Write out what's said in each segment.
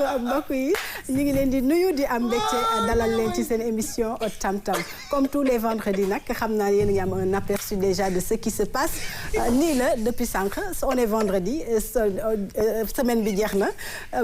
mbokk yi ñu ngi leen di nuyu di am mbégte dalal leen ci seen émission Tam Tam comme tous les vendredis nag xam naa yéen a ngi am un aperçu déjà de ce qui se passe nii la depuis sànq on est vendredi semaine bi jeex na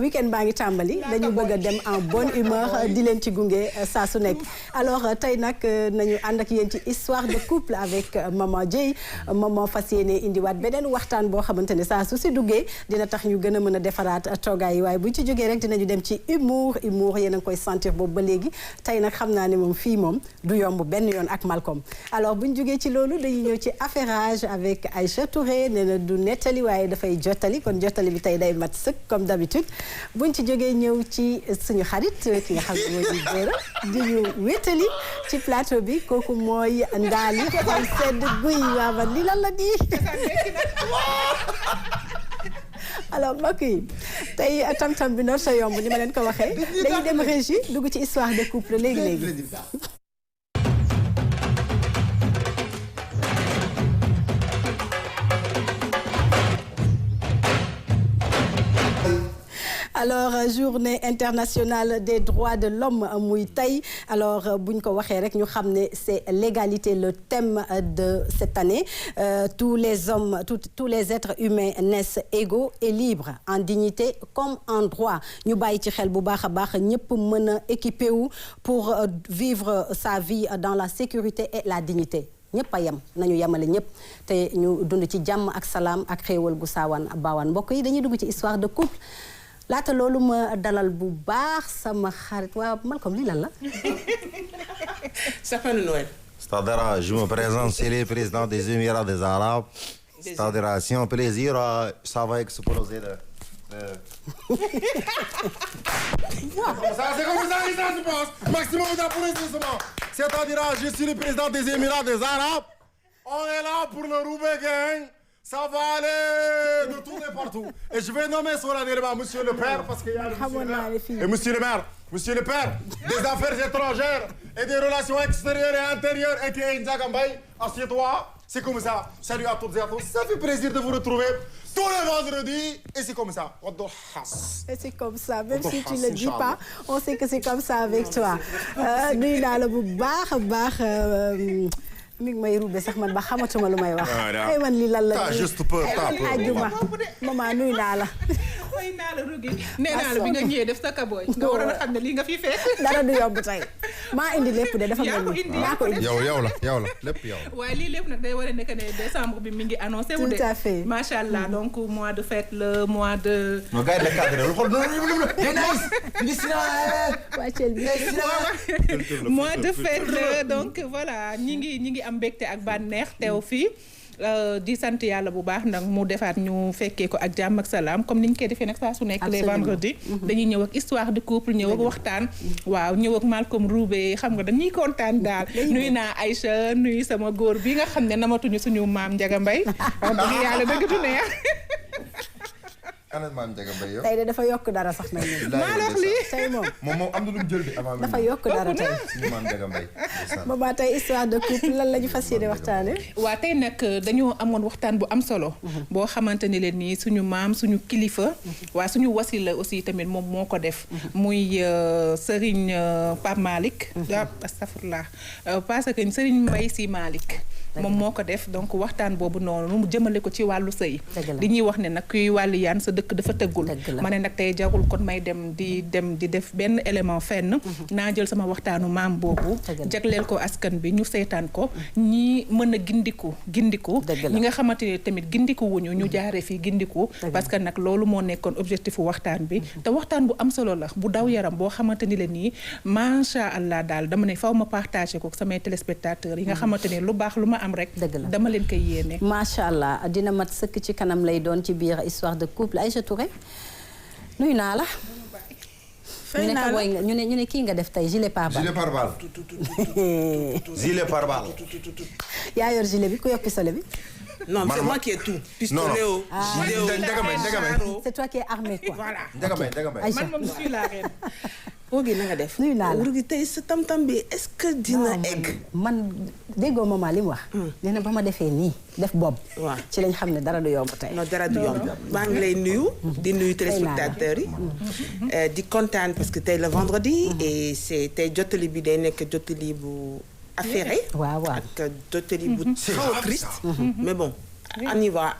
week-end baa ngi tàmbali dañu bëgg a dem en bonne humeur di leen ci gunge saa su nekk alors tey nag nañu ànd ak yéen ci histoire de couple avec maman Dieye maman fas yéene indiwaat beneen waxtaan boo xamante ne saa su si duggee dina tax ñu gën a mën a defaraat toogaay yi waaye bu ñu ci jógee rek dinañu dem ci humour yéen a ngi koy sentir boobu ba léegi tey nag xam naa ne moom fii moom du yomb benn yoon ak Malcolm alors bu ñu jógee ci loolu dañuy ñëw ci affairage avec Aïcha Touré nee na du nettali waaye dafay jottali kon jottali bi tey day mat sëkk comme d'habitude bu ñu ci jógee ñëw ci suñu xarit ki nga xam ne mooy di Dora di ñu wétali ci plateau bi kooku mooy Ndaali xol sedd guy waa man li lan la di alors mbokk yi tey tam-tam bi noor sa yomb ni ma leen ko waxee dañuy dem régie dugg ci histoire de couple léegi-léegi alors journée internationale des droits de l'homme muy tey alors buñ ko waxee rek ñu xam ne c'est l'égalité le thème de cette année tous les hommes tous les êtres humains naissent égaux et libres en dignité comme en droit ñu bàyyi ci xel bu baax a baax ñëpp mën a équipé wu pour vivre sa vie dans la sécurité et la dignité ñëpp a yem nañu yemale ñëpp te ñu dund ci jàmm ak salaam ak xéewal gu saawaan baawaan mbokk yi dañuy dugg ci histoire de couple laata loolu ma dalal bu baax sama xarit waaw Malcolm lii lan la. Sapin de Noël. C'est-à-dire, je me présente, c'est le président des Émirats des Arabes. C'est-à-dire, si un plaisir, ça va exploser de... C'est comme ça que ça se passe. Maximum d'applaudissements. C'est-à-dire, je suis le président des Émirats des Arabes. On est là pour le Roubaix Gang. Ça va aller de tout et partout. Et je vais nommer solennellement Monsieur le Père, parce qu'il y a le Monsieur le Maire. Et Monsieur le Maire, Monsieur le Père, des Affaires étrangères et des Relations extérieures et intérieures, et qui est Nzagambay. Assieds-toi, c'est comme ça. Salut à toutes et à tous. Ça fait plaisir de vous retrouver tous les vendredis. Et c'est comme ça. Et c'est comme ça, même si tu ne le dis pas, on sait que c'est comme ça avec toi. Nuyu naa la bu baax a baax. mi ngi may rubbe sax man ba xamatuma lu may wax. ay man li lan la. t'as juste peur t'as peur ajuma maman nuyu naa la. xëy naa la rugi nee naa la bi nga ñëwee def sa kabooy nga waroon a xam ne lii nga fi fekk. dara du yomb tey maa indi lépp de dafa mel ni maa ko indi. yow la lépp yow. waaye lii lépp nag day war a nekk ne décembre bi mi ngi annoncé wu de. tout à fait macha allah donc mois de fête le mois de. non gars yi la cadre lu xool mois de fête donc voilà ñi ngi am mbégte ak bànneex teew fii. di sant yàlla bu baax nag mu defaat ñu fekkee ko ak jàmm ak salaam comme ni ñu koy defee nag saa su nekk les vendredis dañuy ñëw ak histoire de couple ñëw ak waxtaan waaw ñëw ak Malcolm Roubé xam nga dañuy kontaan daal nuyu naa Aïcha nuyu sama góor bi nga xam ne namatuñu suñu maam Ndiaga Mbaye wax dëgg yàlla dëgg du neex ana maam Ndiaga Mbaye yow. tey de dafa yokk dara sax nag. maa la wax lii tey moom am na lu mu jël de avant. dafa yokk dara tey. suñu maam Ndiaga Mbaye. Maman tey histoire de couple lan la ñu fas yéene waxtaane. waa tey nag dañoo amoon waxtaan bu am solo. boo xamante ni leen nii suñu maam suñu kilifa. waa suñu wasila aussi tamit moom moo ko def. muy Serigne Pape Malick. astafurlah parce que Serigne Mbaye Sy Malick. moom moo ko def donc waxtaan boobu noonu mu jëmale ko ci wàllu sëy li ñuy wax ne nag kuy wàllu yaan sa dëkk dafa tëggul ma ne nag tey jarul kon may dem di def benn élément fenn naa jël sama waxtaanu maam boobu jagleel ko askan bi ñu seetaan ko ñi mën a gindiku ñi nga xamante ne tamit gindiku wuñu ñu jaaree fii gindiku parce que nag loolu moo nekkoon objectif waxtaan bi te waxtaan bu am solo la bu daw yaram boo xamante ni la nii macha allah daal dama ne faw ma partagé ko samay téléspectateurs yi nga xamante ne lu baax lu ma am rek dama leen koy yéene. macha allah dina mat sëkk ci kanam lay doon ci biir histoire de couple Aïcha Touré nuyu naa la. fay naa la ñu ne kii nga def tey gilet pare-balles. gilet pare-balles. yaa yor gilet bi ku yor pistolet bi. Non, c'est moi qui ai tout. Pistolet, gilet, c'est toi qui es armé quoi. Voilà. Ndiaga Mbaye. Man moom je suis la reine. Ogi na nga def. nuyu naa la Ogi tey sa tam-tam bi est-ce que dina egg. man déggoo maman li mu wax. nee na ba ma defee nii def bopp. waaw ci lañ xam ne dara du yomb tey. non dara du yomb. maa ngi lay nuyu. di nuyu téléspectateurs yi. di kontaan parce que tey le vendredi. et c'est tey jottali bi day nekk jottali bu affairé. waaw waaw ak jottali bu xaw a triste. mais bon on y va.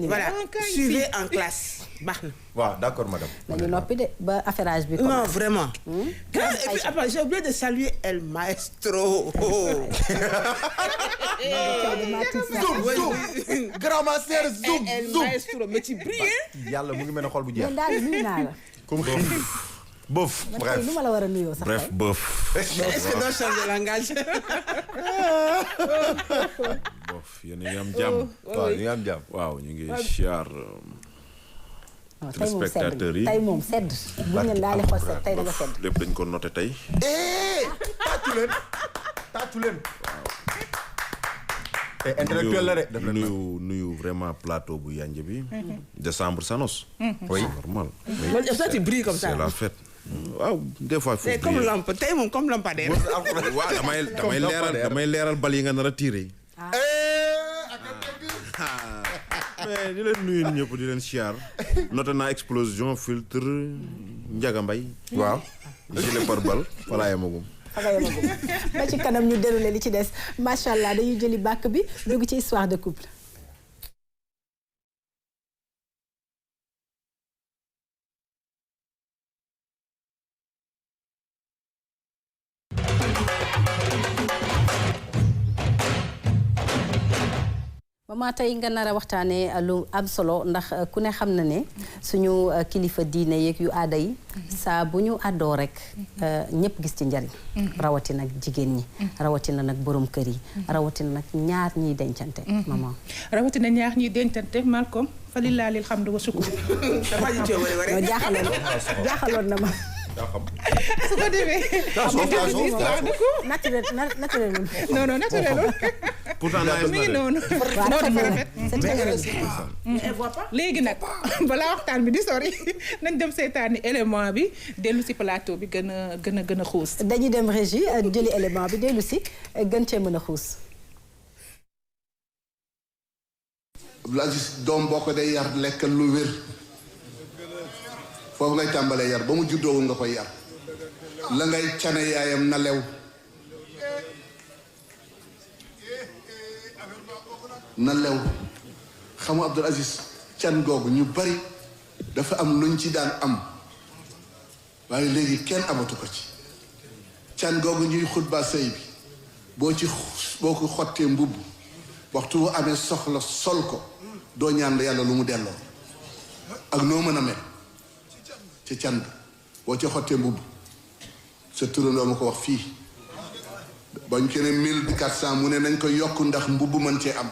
Voilà, suivez en classe. baax na. waaw d'accord madame. nañu noppi de ba affairage bi. non vraiment. Et puis après j'ai oublié de saluer El Maestro. Grand master zoom El zoom. Maestro mais ci brille. yàlla mu ngi mel ne xol bu jeex. mais daal nuyu naa la. comme bof man bref tey lu ma la war a nuyoo sax bref tey. bof. Est-ce que doo changer langage. bof yéen a ngi am jàmm. waaw ñu ngi am jàmm. waaw ñu ngi siyaar téléspectateurs yi. tey moom sedd. bu ngeen daal di xool sedd tey da nga sedd. lépp dañ ko noté tey. tàccu leen. te intellectuel la de. def leen nuyu vraiment plateau bu yanj bi. décembre Sanos. oui normal. Mais ça tu brilles comme ça. c'est la fête. waaw des fois il faut C'est comme lampe tey moom comme lampadaire. waaw damay leeral bal yi nga nar a tiré. mais di leen nuyu ñëpp di leen siyaar. noté naa explosion filtre Ndiaga Mbaye. waaw. gilet pare-balles voilà yamagum. ba ci kanam ñu déroulé li ci des macha allah dañuy jëli bàkk bi dugg ci histoire de couple. maman tey nga nar a waxtaanee lu am solo ndax ku ne xam na ne suñu kilifa diine yeeg yu aada yi saa bu ñu àddoo rek ñëpp gis ci njariñ rawatina nag jigéen ñi rawatina nag borom kër yi rawatina nag ñaar ñiy dencante maman rawatina ñaar ñiy dencante Malcolm fa lillahi alhamdu wa shukr. jaaxaloon na ma su ko defee. naturel non naturel. pourtant mi ngi noonu. moo dafa rafet. léegi nag balaa waxtaan bi di sori nañ dem seetaani élément bi dellu si plateau bi gën a xuus. dañuy dem régie jëli élément bi dellu si gën cee mën a xuus. Abdou Aziz doom boo ko day yar lekkal lu wér foofu ngay tàmbalee yar ba mu juddoowul nga koy yar la ngay cane yaayam na lew xamu Abdou Aziz can googu ñu bari dafa am luñ ci daan am waaye léegi kenn amatu ko ci can googu ñuy xutba sëy bi boo ko xottee mbubb waxtu bu amee soxla sol ko doo ñaan yàlla lu mu delloo ak noo mën a mel ci can bi boo ci xottee mbubb sa turandoo ma ko wax fii bañ ko ne 1400 mu ne nañ ko yokk ndax mbubb mën cee am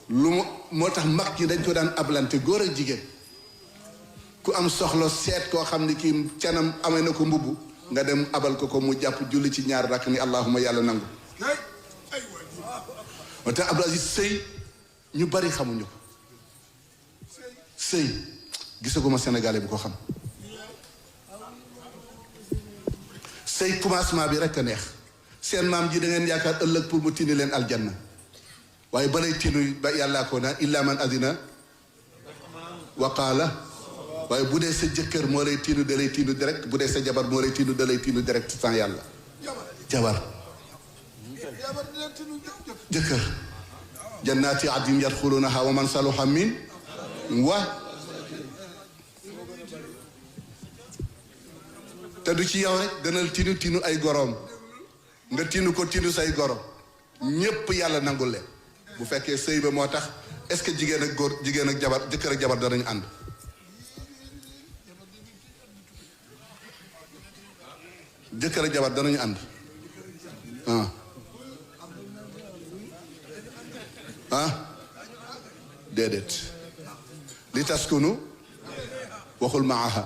lu mu moo tax mag ñi dañ ko daan ablante góor ak jigéen ku am soxla seet koo xam ne kii canam amee na ko mbubb nga dem abal ko mu jàpp julli ci ñaar rakk ni allahuma yàlla nangu moo tax Abdou Aziz sëy ñu bari xamuñu ko sëy gisaguma sénégalais bu ko xam sëy commencement bi rekk a neex seen maam ji da ngeen yaakaar ëllëg pour mu tini leen aljanna waaye balay tinu ba yàllaa ko naan illa man adina wa qaala waaye bu dee sa jëkkër moo lay tinu da lay tinu direct bu dee sa jabar moo lay tinu da lay tinu direct sans yàlla jabar jëkkër jannaati adin yadxulunaha wa man saluha min wa te du ci yow rek gënal tinu ay goroom nga tinu ko tinu say goro ñépp yàlla nangul leen bu fekkee sëy ba moo tax est-ce que jigéen ak góor jigéen ak jabar jëkkër ak jabar danañu ànd jëkkër ak jabar danañu ànd déedéet li taskunu waxul maaha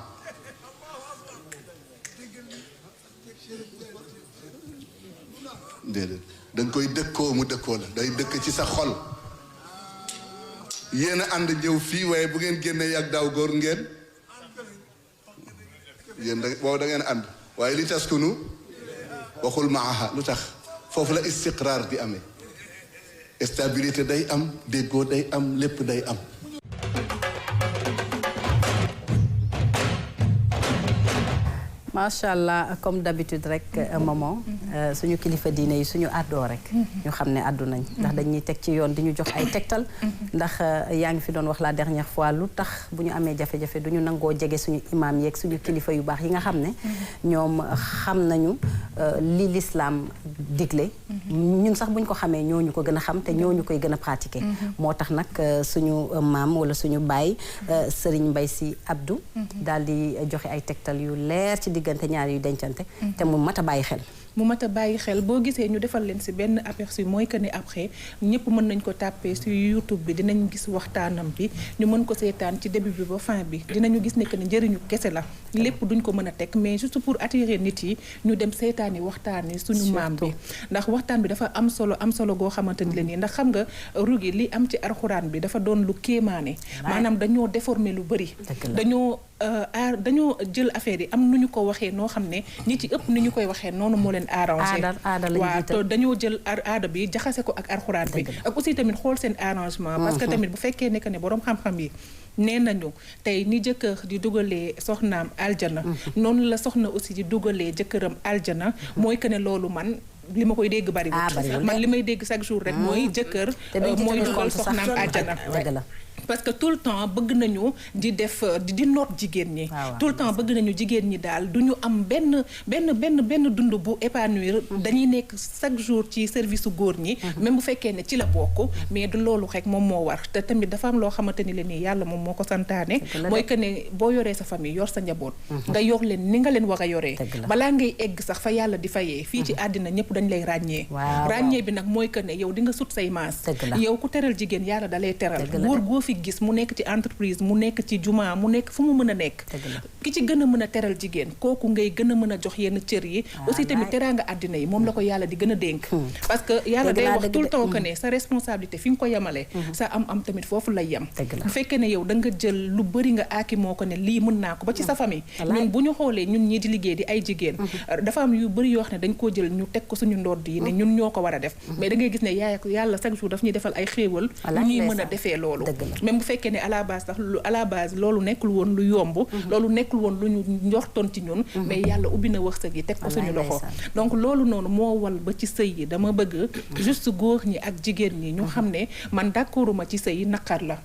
déedéet danga koy dëkkoo mu dëkkoo la day dëkk ci sa xol yéen a ànd ñëw fii waaye bu ngeen génnee yàgg daaw góor ngeen yéen boobu da ngeen ànd waaye li taskunu waxul maaha lu tax foofu la istiqraar di amee stabilité day am déggoo day am lépp day am. macha allah comme d'habitude rek maman suñu kilifa diine yi suñu àddoo rek ñu xam ne àddu nañ ndax dañuy teg ci yoon di ñu jox ay tegtal ndax yaa ngi fi doon wax la dernière fois lu tax bu ñu amee jafe-jafe du ñu nangoo jege suñu imam yeeg suñu kilifa yu baax yi nga xam ne ñoom xam nañu li l'islam digle ñun sax bu ñu ko xamee ñooñu ko gën a xam te ñooñu koy gën a pratiquer moo tax nag suñu maam wala suñu baay Serigne Mbaye Sy Abdou daal di joxe ay tegtal yu leer ci diggante ñaar yu dencante te mu mat a bàyyi xel mu mat a bàyyi xel boo gisee ñu defal leen ci benn aperçu mooy que ne après ñëpp mën nañ ko tàppee ci YouTube bi dinañ gis waxtaanam bi ñu mën ko seetaan ci début bi ba fin bi dinañu gis ne que ne njëriñu kese la lépp duñ ko mën a teg mais juste pour attirer nit yi ñu dem seetaani waxtaani suñu maam bi ndax waxtaan bi dafa am solo goo xamante ni leen nii ndax xam nga rugi li am ci alxuraan bi dafa doon lu kéemaane maanaam dañoo déformer lu bëri dañoo jël affaire yi am nu ñu ko waxee noo xam ne ñi ci ëpp ni ñu koy waxee noonu moo leen arrangé waaw te dañoo jël aada bi jaxase ko ak alxuraan bi ak aussi tamit xool seen arrangement parce que tamit bu fekkee nekk ne boroom xam-xam yi nee nañu tey ni jëkkër di dugalee soxnaam aljana noonu la soxna aussi di dugalee jëkkëram aljana mooy que ne loolu man li ma koy dégg bariwul man li may dégg chaque jour rek mooy jëkkër mooy dugal soxnaam aljana parce que tout le temps bëgg nañu di def di noot jigéen ñi tout le temps bëgg nañu jigéen ñi daal du ñu am benn dund bu épanouir dañuy nekk chaque jour ci service su góor ñi même bu fekkee ne ci la bokk mais du loolu rek moom moo war te tamit dafa am loo xamante ni leen nii yàlla moom moo ko santaane mooy que ne boo yoree sa famille yor sa njaboot nga yor leen ni nga leen war a yoree balaa ngay egg sax fa yàlla di fayee fii ci àddina ñëpp dañ lay ràññee bi nag mooy que ne yow di nga sut say maas yow ku teral jigéen yàlla da lay teral góor fi gis mu nekk ci entreprise mu nekk ci juma mu nekk fu mu mën a nekk ki ci gën a mën a teral jigéen kooku ngay gën a mën a jox yenn cër yi aussi tamit teraanga àddina yi moom la ko yàlla di gën a dénk parce que yàlla day wax tout le temps que ne sa responsabilité fi nga ko yemale sa am tamit foofu lay yem bu fekkee ne yow da nga jël lu bëri nga aaki moo ko ne lii mën naa ko ba ci sa famille ñun bu ñu xoolee ñun ñii di liggéey di ay jigéen dafa am yu bëri yoo xam ne dañ koo jël ñu teg ko suñu ndodd yi ne ñun ñoo ko war a def mais da ngay gis ne yàlla chaque jour daf ñuy defal ay xéewal lu ñuy mën a defee loolu même bu fekkee ne à la base loolu nekkul woon lu yomb loolu nekkul woon lu ñu njortoon ci ñun mais yàlla ubbi na wërsëg yi teg ko suñu loxo donc loolu noonu moo wal ba ci sëy yi dama bëgg juste góor ñi ak jigéen ñi ñu xam ne man d'accorduma ci sëy yi naqar la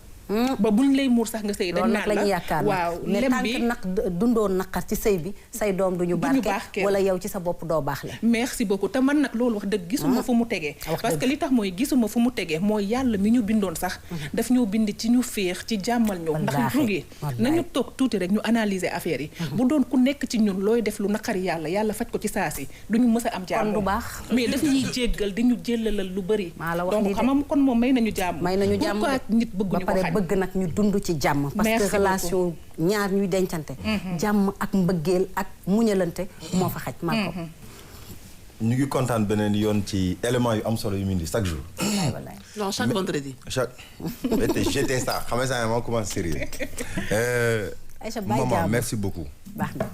ba buñ lay muur sax nga sëy dañ naan la waaw lem bi nag dundoo naqar ci sëy bi say doom duñu barke wala yow ci sa bopp doo baax le merci beaucoup te man nag loolu wax dëgg gisuma fu mu tegee parce que li tax mooy gisuma fu mu tegee mooy yàlla mi ñu bindoon sax daf ñoo bind ci ñu féex ci jàmmal ñoo ndax rugi nañu toog tuuti rek ñu analyser affaire yi bu doon ku nekk ci ñun looy def lu naqari yàlla faj ko ci saasi duñu mës a am jàmm du baax mais daf ñuy jéggal di ñu jéllalal lu bëri donc xamam kon moom may nañu jàmm pourquoi nit bëgguñu ko xañ bëgg nag ñu dund ci jàmm parce que relation ñaar ñuy dencante jàmm ak mbëggeel ak muñalante moo fa xaj maa ko ñu ngi kontaan beneen yoon ci élément yu am solo yu mu indi chaque jour non chaque vendredi j'étais ça xam nga ça moo commencé sérieux maman merci beaucoup baax na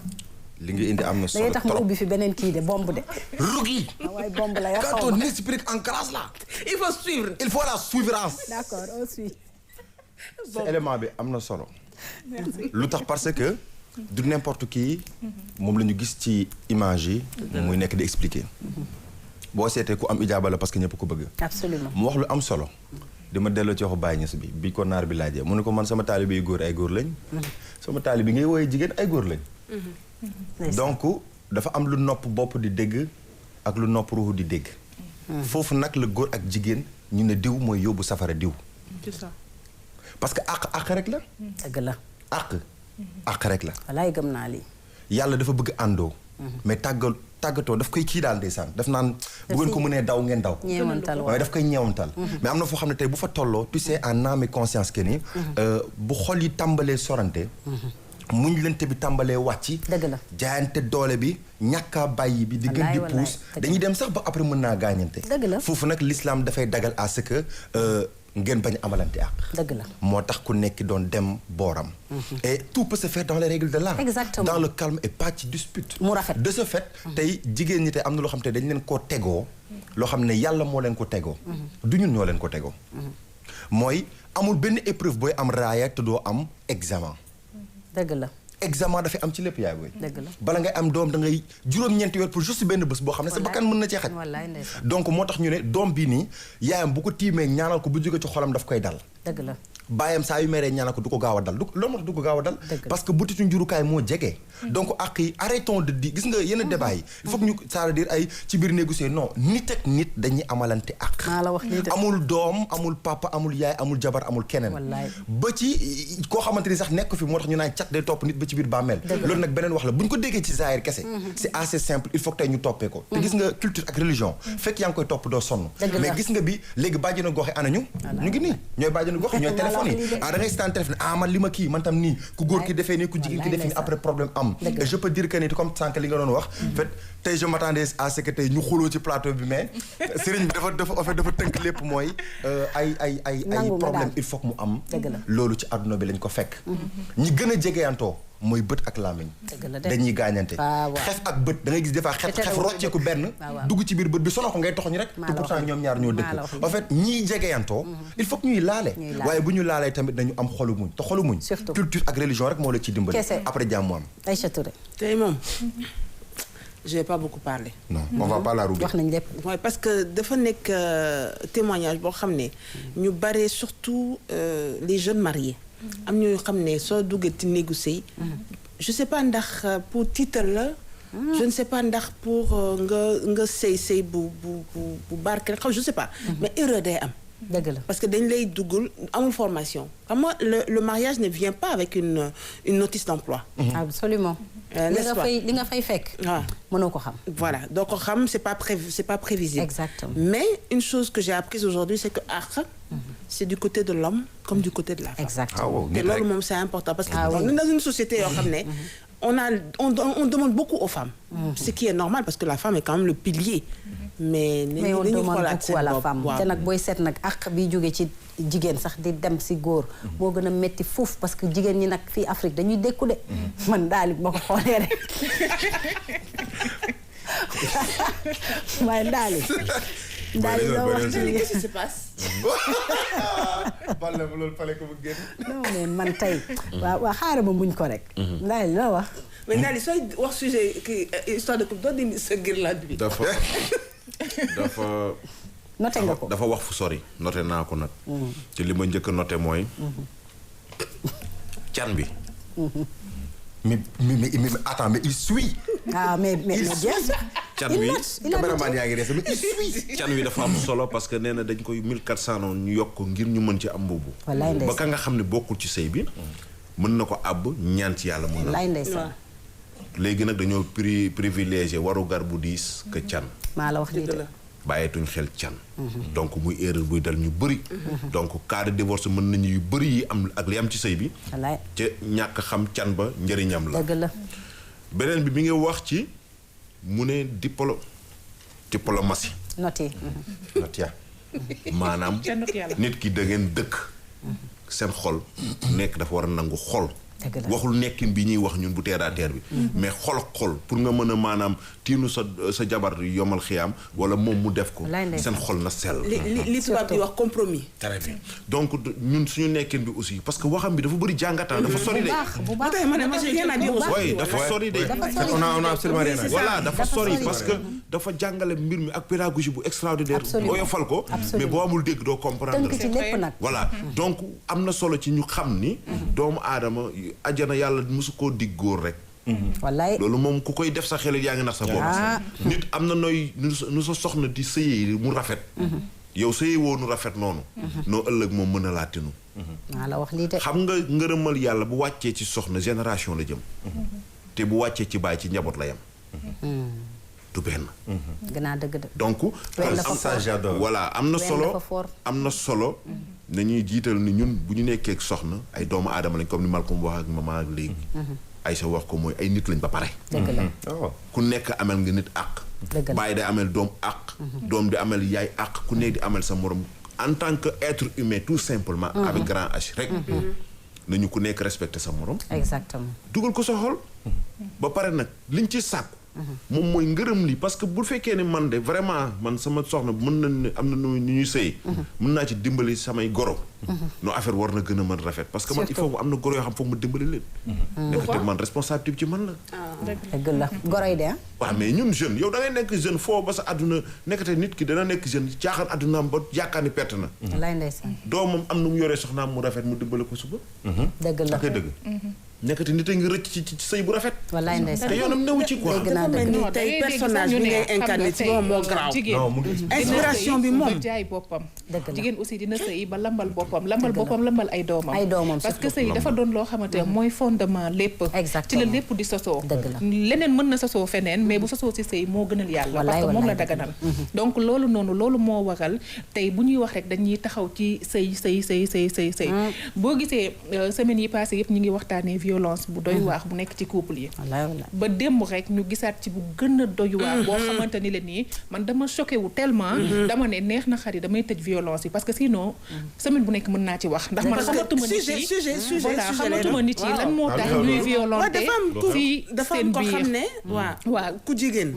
li nga indi am na solo trop tax ma ubbi fi beneen kii de bomb de rugi waaye bomb la quand on explique en classe là il faut la suivance d'accord on suit cet élément bi am na solo lu tax parce que du n'importe qui moom la ñu gis ci image yi muy nekk di expliquer boo seetee ku am ijaaba la parce que ñëpp ko bëgg absolument mu wax lu am solo dama delloo ci waxu Baye Niass bi ko naar bi laajee mu ne ko man sama taalibe yu góor ay góor lañ sama taalibe bi ngay wooyee jigéen ay góor lañ donc dafa am lu nopp bopp di dégg ak lu nopp ruuxu di dégg foofu nag la góor ak jigéen ñu ne diw mooy yóbbu safara diw c'est ça parce que àq rek la dëgg la àq rek la walaay gëm naa lii yàlla dafa bëgg àndoo mais tàggatoo daf koy kii daal ndeysaan daf naan bu ngeen ko mënee daw ngeen daw waaye daf koy ñeewantal mais am na foo xam ne tey bu fa tolloo tu sais en âme et conscience que ni bu xol yi tàmbalee sorante muñ lente bi tàmbalee wàcc dëgg la jaayante doole bi ñàkkaa bàyyi bi di gën di puus dañuy dem sax ba après mën naa gaañante dëgg la foofu nag l'islam dafay dagal à ce que ngeen bañ amalante àq. dëgg la moo tax ku nekk doon dem booram. et tout peut se faire dans les règles de l'art. Exactement. dans le calme et pas ci dispute. mu rafet de ce fait tey jigéen ñi tey am na loo xam te dañ leen koo tegoo. loo xam ne yàlla moo leen ko tegoo. du ñun ñoo leen ko tegoo. mooy amul benn épreuve booy am raaya te doo am examen. dëgg la examen dafay am ci lépp yaay booy. dëgg la bala ngay am doom da ngay juróom-ñeenti weer pour juste benn bés boo xam ne sa bakkan mën na cee xaj. wallaay ndeysaan donc moo tax ñu ne doom bii nii yaayam bu ko tiimee ñaanal ko bu jóge ci xolam daf koy dal. dëgg la baayam saa yu meree ñaanal ko du ko gaaw a dal loolu moo tax du ko gaaw a dal. parce que butitu njurukaay moo jege. donc ak yi arrêtons de dire gis nga yenn débat yi. il faut que ñu ça veut dire ay ci biir négocier non nit ak nit dañuy amalante ak. maa la wax lii de amul doom amul papa amul yaay amul jabar amul keneen. wallaay ba ci koo xamante ni sax nekk fi moo tax ñu naan cat day topp nit ba ci biir bàmmeel. loolu nag beneen wax la bu ñu ko déggee ci zaahir kese. c'est assez simple il faut que tey ñu toppee ko. te gis nga culture ak religion. fekk yaa ngi koy topp doo sonn. mais gis nga bi léegi bàjjenu gox yi ana ñu. ñu ngi nii ñooy bàjjenu gox ñooy téléphone yi. da ngay seetaan téléphone man li ma kii man tam nii ku góor ki defee nii ku jigéen ki defee nii après problème am. et je peux dire que ni comme sànq li nga doon wax. en fait tey je m'attendais à ce que tey ñu xuloo ci plateau bi mais sëriñ bi dafa tënk lépp mooy ay problème il faut que mu am. loolu ci àdduna bi lañ ko fekk. ñi gën a jegeyantoo mooy bët ak làmmiñ dañuy gaañante. xef ak bët da ngay gis des fois xef rocceeku benn. dugg ci biir bët bi sonal ko ngay toxoñ rek. te pourtant ñoom ñaar ñoo dëkk. en fait ñiy jegeyantoo il faut que ñuy laale. waaye bu ñu laalee tamit dañu am xolu muñ te xolu muñ. culture ak religion rek moo la ci dimbali. après jàmm am. Aïcha Touré. tey moom je vais pas beaucoup parler. non on va pas la rouler. wax nañ lépp. Ouais, parce que dafa nekk témoignage boo xam ne ñu bare surtout les jeunes mariés. am ñoo xam ne soo duggee ci négocier. je sais pas ndax pour titre la. je ne sais pas ndax pour nga sëy bu barkeel je sais pas. mais erreur day am. dëgg la parce que dañ lay duggal amul formation xam nga le mariage ne vient pas avec une notice d'emploi. absolument. li nga fay fekk. waaw mënoo ko xam. voilà doo ko xam c'est pas prévisible. exactement. mais une chose que j'ai apprise aujourd'hui c'est que àq. c'est du côté de l'homme comme du côté de la femme. exactement te loolu moom c'est important parce que on est dans une société yoo xam ne on demande beaucoup aux femmes. ce qui est normal parce que la femme est quand même le pilier. mais on demande beaucoup à la femme. te nag booy seet nag àq bi jóge ci jigéen sax di dem si góor. moo gën a metti foofu parce que jigéen ñi nag fii Afrique dañuy dékku de. man daal boo ko xoolee rek. waaye daal di loo wax qu'est-ce qui se passe. Balla ma loolu fallait que mu génn. non mais man tey. waaw xaaral ma muñ ko rek. daal di loo wax. mais daal di sooy wax sujet kii histoire de couple doo dindi sa guirlande bi. dafa. noté nga ko dafa wax fu sori noté naa ko nag. te li ma njëkk a noté mooy. can bi. mais attends mais il suit. ah mais bien sûr. can wi caméraman yaa ngi des mais il suit. can wi dafa am solo parce que nee na dañ koy 1400 noonu ñu yokk ko ngir ñu mën ci am mbubu. wallaay ndeysaan ba ka nga xam ne bokkul ci sëy bi. mën na ko àbb ñaan ci yàlla mun na. wallaay ndeysaan. léegi nag dañoo privilégié waru gar bu diis que can. maa la wax lii de. bàyyeetuñ xel can. donc muy erreur buy dal ñu bëri. donc cas de divorce mën nañu yu bëri yi am ak li am ci sëy bi. wallaay ca ñàkk xam can ba njëriñam la. dëgg la. beneen bi mi ngi wax ci mu ne diplomatie. noté. notia. maanaam nit ki da ngeen dëkk. seen xol nekk dafa war a nangu xol. waxul nekkin bi ñuy wax ñun bu terre à terre bi. mais xol pour nga mën a maanaam tiinu sa jabar yomal xiyaam wala moom mu def ko. seen xol na sell. li tubaab di wax compromis. très bien donc ñun suñu nekkin bi aussi parce que waxam bi dafa bëri jàngataan dafa sori de. bu baax oui dafa sori de. on a absolument rien à dire. voilà dafa sori parce que dafa jàngale mbir mi ak pédagogie bu extraordinaire. oyofal ko mais boo amul dégg doo comprendre. tënk ci lépp nag. voilà donc am na solo ci ñu xam ni. doomu aadama ajjana yàlla mosu koo dig góor rek. wallaay loolu moom ku koy def sa xel yaa ngi nax sa bopp. nit am na nooy nu sa soxna di sëyee mu rafet. yow sëyee woo nu rafet noonu. noo ëllëg moom mën a laa tinu. maa la wax lii de. xam nga ngërëmal yàlla bu wàccee ci soxna génération la jëm. te bu wàccee ci baay ci njaboot la yem. du benn. gannaaw dëgg de. donc. voilà am na solo. nañuy jiital ni ñun bu ñu nekkee soxna ay doomu aadama lañ comme ni Malcolm wax ak maman ak léegi. Aïssa wax ko mooy ay nit lañ ba pare. dëgg la ku nekk amel nga nit àq. dëgg la baay day amel doom àq. doom di amel yaay àq ku nekk di amel sa morom en tant que être humain tout simplement avec grand H rek nañu ku nekk respecter sa morom exactement dugal ko sa xol ba pare nag liñ ci sàkku moom mooy ngërëm li parce que bu fekkee ne man de vraiment man sama soxna mën na ne am na nu ñuy sëy mën naa ci dimbali samay goro non affaire war na gën a mën rafet parce que man il faut am na goro yoo xam foog ma dimbali leen nekkate man responsabilité ci man la dëgg la goro yi de waaw mais ñun jeune yow da ngay nekk jeune foo ba sa àdduna nekkate nit ki dana nekk jeune caaxaan àddunaam ba yaakaar ni perte na lay ndeysaan doomam am nu mu yoree soxnaam mu rafet mu dimbali ko suba dëgg la akay dëgg nekkati nit a ngi rëcc ci sëy bu rafet wallaay ndeysaan te yoonam newu ci quoi dégg naa mel ni tey personnage bi ngay incarné ci moom moo graaw inspiration bi moom jaay boppam dëgg la jigéen aussi dina sëy ba lambal boppam lambal ay doomam parce que sëy dafa doon loo xamante ne mooy fondement lépp ci la lépp di sosoo leneen mën na sosoo feneen mais bu sosoo si sëy moo gënal yàlla parce que moom la daganal donc loolu noonu loolu moo waral tey bu ñuy wax rek dañuy taxaw ci sëy boo gisee semaines yi passé yëpp ñu ngi waxtaanee violence bu doy waax bu nekk ci couple yi ba démb rek ñu gisaat ci bu gën a doy waax boo xamante ni la nii man dama choqué wu tellement dama ne neex na xarit damay tëj violence yi parce que sinon semaine bu nekk mën naa ci wax ndax man xamatuma nit yi voilà xamatuma nit yi lan moo tax ñuy violenté ci dafa seen am ko xam biir ne waaw ku jigéen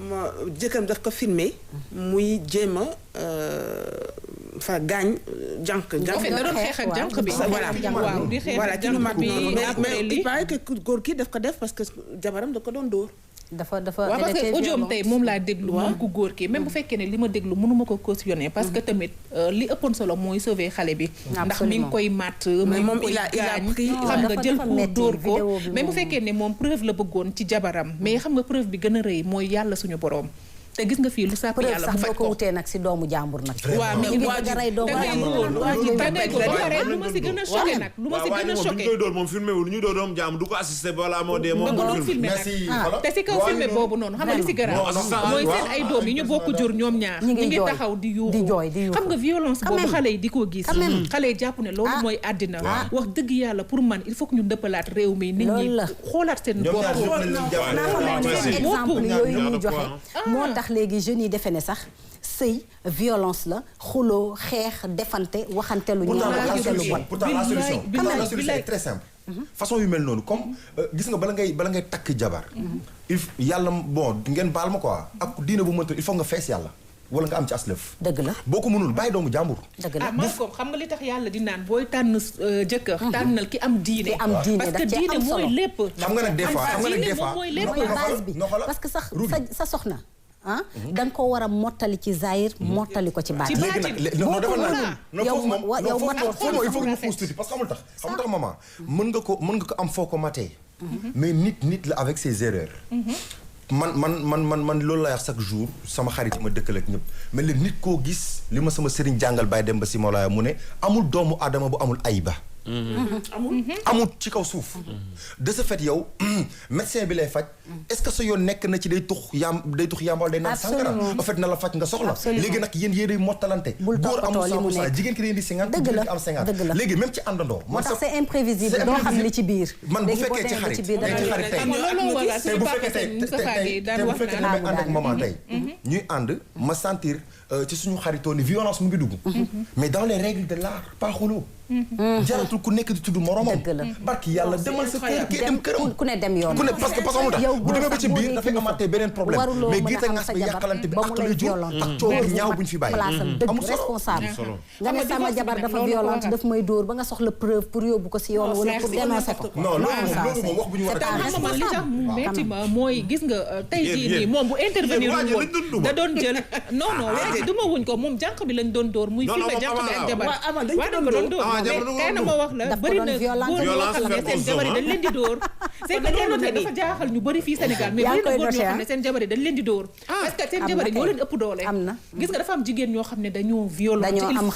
ma jëkkam daf ko filmé muy jéem a fa gaañ jànq da doon xeex ak jànq bi waaw di xeex ak jànq bi mais il paraît que góor ki daf ko def parce que jabaram da ko doon dóor dafa waaw parce que audioom tey moom laa déglu moom ku góor ki même bu fekkee ne li ma déglu mënuma ko cautionner parce que tamit li ëppoon solo mooy sauver xale bi ndax mi ngi koy màtt mi ngi koy gaañ xam nga jël ko dóor ko même bu fekkee ne moom preuve la bëggoon ci jabaram mais xam nga preuve bi gën a rëy mooy yàlla suñu boroom te gis nga fii lu sàpp yàlla bu faj ko wutee nag si doomu jàmbur nag waaw mais waa ji rey doomu jàmbur lu ma si gën a choqué nag lu ma si gën a choqué koy dóor moom filmé wul ñu dóor doomu jàmbur du ko assisté balaa moo dee moom doon filmé nag te si kaw filmé boobu noonu xam nga li si garaaw mooy seen ay doom yi ñu bokk jur ñoom ñaar ñu ngi taxaw di yuuxu xam nga violence boobu xale yi di ko gis xale yi jàpp ne loolu mooy àddina wax dëgg yàlla pour man il faut que ñu dëppalaat réew mi nit ñi xoolaat seen bopp exemple yooyu ñu joxe moo tax léegi jeunes yi defe ne sax sëy violence la xuloo xeex defante waxante lu ñaaw waxante lu bon. pourtant la solution est très simple. façon yu mel noonu comme gis nga bala ngay takk jabar. il yàlla bon ngeen baal ma quoi ak diine bu mënta il faut nga fees yàlla. wala nga am ci aslëf. dëgg la boo ko mënul bàyyi doomu jàmbur. dëgg la Malcom xam nga li tax yàlla di naan booy tànn jëkkër. tànnal ki am diine. parce que diine mooy lépp. xam nga nag des fois mooy lépp base bi parce que sa soxna. da nga ko war a mottali ci zahir mottali ko ci baat. léegi nag dafa naan yow foofu il faut que ñu xuus tuuti parce que xamul tax maman mën nga ko am foo ko matee. mais nit la avec ses erreurs. man loolu lay wax chaque jour sama xarit yi ma dëkkal ak ñëpp mais léegi nit koo gis li ma sama sëriñ jàngal Baye Demba Si Mawlaaya mu ne amul doomu aadama bu amul ayba. amul ci kaw suuf. de ce fait yow médecin bi lay faj. est-ce que sa yoon nekk na ci day tux yàmbal day naan sàngara. en fait na la faj nga soxla. léegi nag yéen mottalante. góor amul 100% jigéen ki di 50. jigéen ki am 50 léegi même ci àndandoo. moo tax c'est imprévisible doo xam li ci biir. man bu fekkee ci xarit tey bu fekkee damay ànd ak maman tey. ñuy ànd ma sentir ci suñu xaritoo ni violence mu ngi dugg. mais dans les règles de l'art pas xuloo. jaratul ku nekk di tudd moromam. dëgg la barki yàlla demal sa kër kii dem këram. ku ne dem yoon ku ne parce que mu tax bu demee ba ci biir dafay amaatee beneen problème. mais giite ngas ba yàqalante bi ak lay jur ak coow bu ñaaw buñ fi bàyyi. dëgg responsable nga ne sama jabar dafa violente daf may dóor ba nga soxla preuve pour yóbbu ko si yoon wala pour dénoncer ko. non loolu moom wax bu ñu war a li tax mu metti ma mooy gis nga tey jii nii moom bu intervenir woon da doon jël non waa ji duma wuñ ko moom jànq bi lañ doon dóor muy filmé jànq bi ak jabar waa dañ ko doon dóor kay na ma wax la bëri na góor yoo xam ne seen jabar yi dañ leen di dóor c'est que loolu nag dafa jaaxal ñu bëri fii Sénégal mais bëri na góor ñoo xam ne seen jabar yi dañ leen di dóor parce que seen jabar yi ñoo leen ëpp doole gis nga dafa am jigéen ñoo xam ne dañoo violent il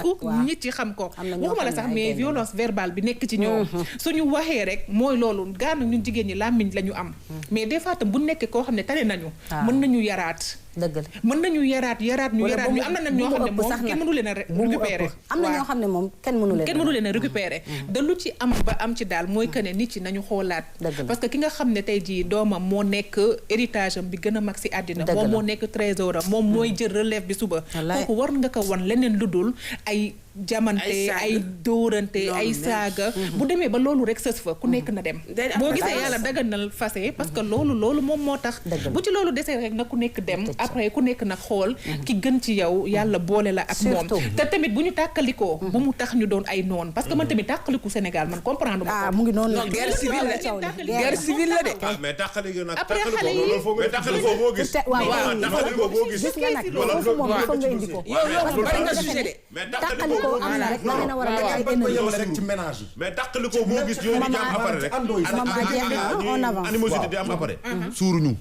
faut nit yi xam ko waxuma la sax mais violence verbale bi nekk ci ñoom suñu waxee rek mooy loolu gaanu ñun jigéen ñi làmmiñ la ñu am mais des fois tam bu nekkee koo xam ne tane nañu mën nañu yaraat dëgg la mën nañu yaraat ñu am na ñoo xam ne moom kenn mënu leen a récupérer am na ñoo xam ne moom kenn mënu leen a récupérer da lu ci am ba am ci daal mooy que ne nit ci nañu xoolaat parce que ki nga xam ne tey jii doomam moo nekk héritage am bi gën a mag si àddina moom moo nekk trésor am moom mooy jël relève bi suba kooku war nga ko wan leneen lu dul ay jamante ay dóorante ay saaga bu demee ba loolu rek sës fa ku nekk na dem boo gisee yàlla daganal fase parce que loolu moom moo tax bu ci loolu desee rek na ku nekk dem après ku nekk nag xool ki gën ci yow yàlla boole la ak moom te tamit bu ñu tàkkalikoo bu mu tax ñu doon ay noon parce que man tamit tàkkaliku Sénégal man comprendre ma mu ngi noonu guerre civile la de mais tàkkaliko nag après xale yi mais tàkkaliko boo gis tàkkaliko boo gis gis nga nag foofu moom il faut nga indi ko bari nga sujet de mais tàkkaliko am na rek da ngeen a war a def ay énergie ci ménage yi. mais tàkkaliko boo gis yooyu di am après rek animosité di am après suuruñu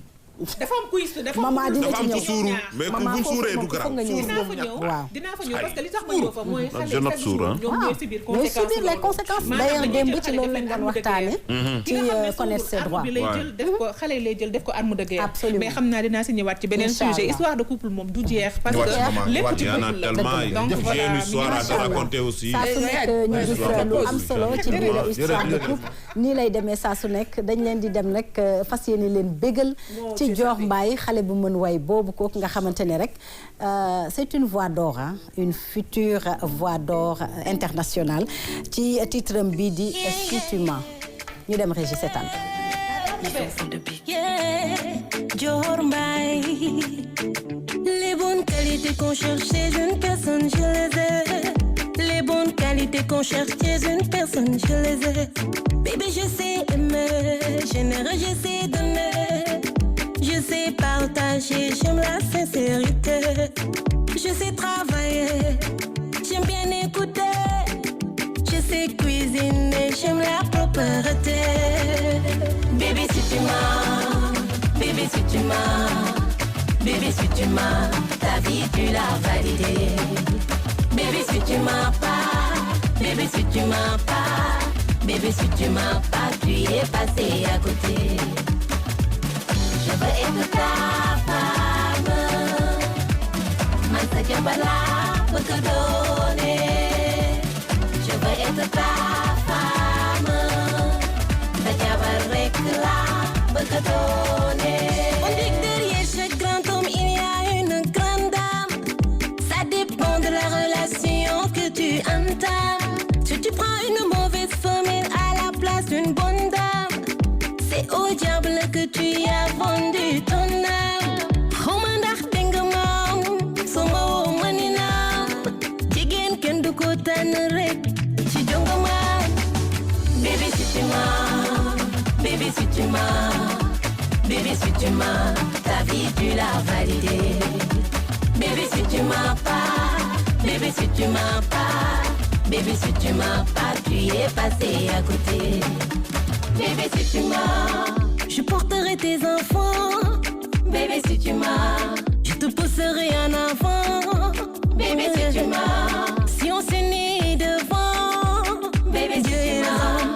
dafa am kuy maman dina ci ñëw suuru mais ku bu suuree du garaaw dinaa fa ñëw parce que li tax ma ñëw fa mooy xale je note suur ñoom ñooy subir les conséquences d'ailleurs démb ci loolu lañ doon waxtaane ci connaître ses droits bi lay jël def ko xale lay jël def ko arme de guerre absolument mais xam naa dinaa si ñëwaat ci beneen sujet histoire de couple moom du jeex parce que lépp ci couple la donc j'ai une histoire à te raconter aussi saa su nekk ñu gis lu am solo ci biir histoire de couple nii lay demee saa su nekk dañ leen di dem rek fas yéene leen bégal ci Dior Mbaye xale bu mën way boobu kooku nga xamante ne rek c'est une voix d'or une future voix d'or internationale ci titre am bii di Si tu mens ñu dem Régis seetaan Dior Mbaye les bonnes qualités qu'on cherche chez une personne je les ai les bonnes qualités qu'on cherche chez une personne je les ai bébé je sais aimer généreux je sais donner je sais partager, j'aime la sincérité. Je sais travailler, j'aime bien écouter. Je sais cuisiner, j'aime la propreté. Bébé si tu mens, bébé si tu mens, bébé si tu mens, ta vie tu l'as validée. Bébé si tu mens pas, bébé si tu mens pas, bébé si tu mens pas, tu es passé à côté. Je veux être ta femme, man sa jambala bëgg a doone. Je veux être ta femme, sa jabar rek la bëgg a doone. On dit que derrière chaque grand homme il y a une grande dame. Ça dépend de la relation que tu entames. Si tu prends une mauvaise femelle à la place d'une bonne dame, c'est au diable que tu as vendu ton âme. Xawma ndax dégg nga maam sama woo ma ni naam jigéen kenn du ko tànn rek ci jonga maam. Bébé si tu mens, bébé si tu mens, bébé si tu mens, ta vie tu l'as validée. Bébé si tu mens pas, bébé si tu mens pas, bébé si tu mens pas, tu es passé à côté. Bébé si tu mens, je porterai tes enfants. Bébé si tu mens, je te pousserai en avant. Bébé si tu mens, si on s'unit devant. Bébé si tu mens,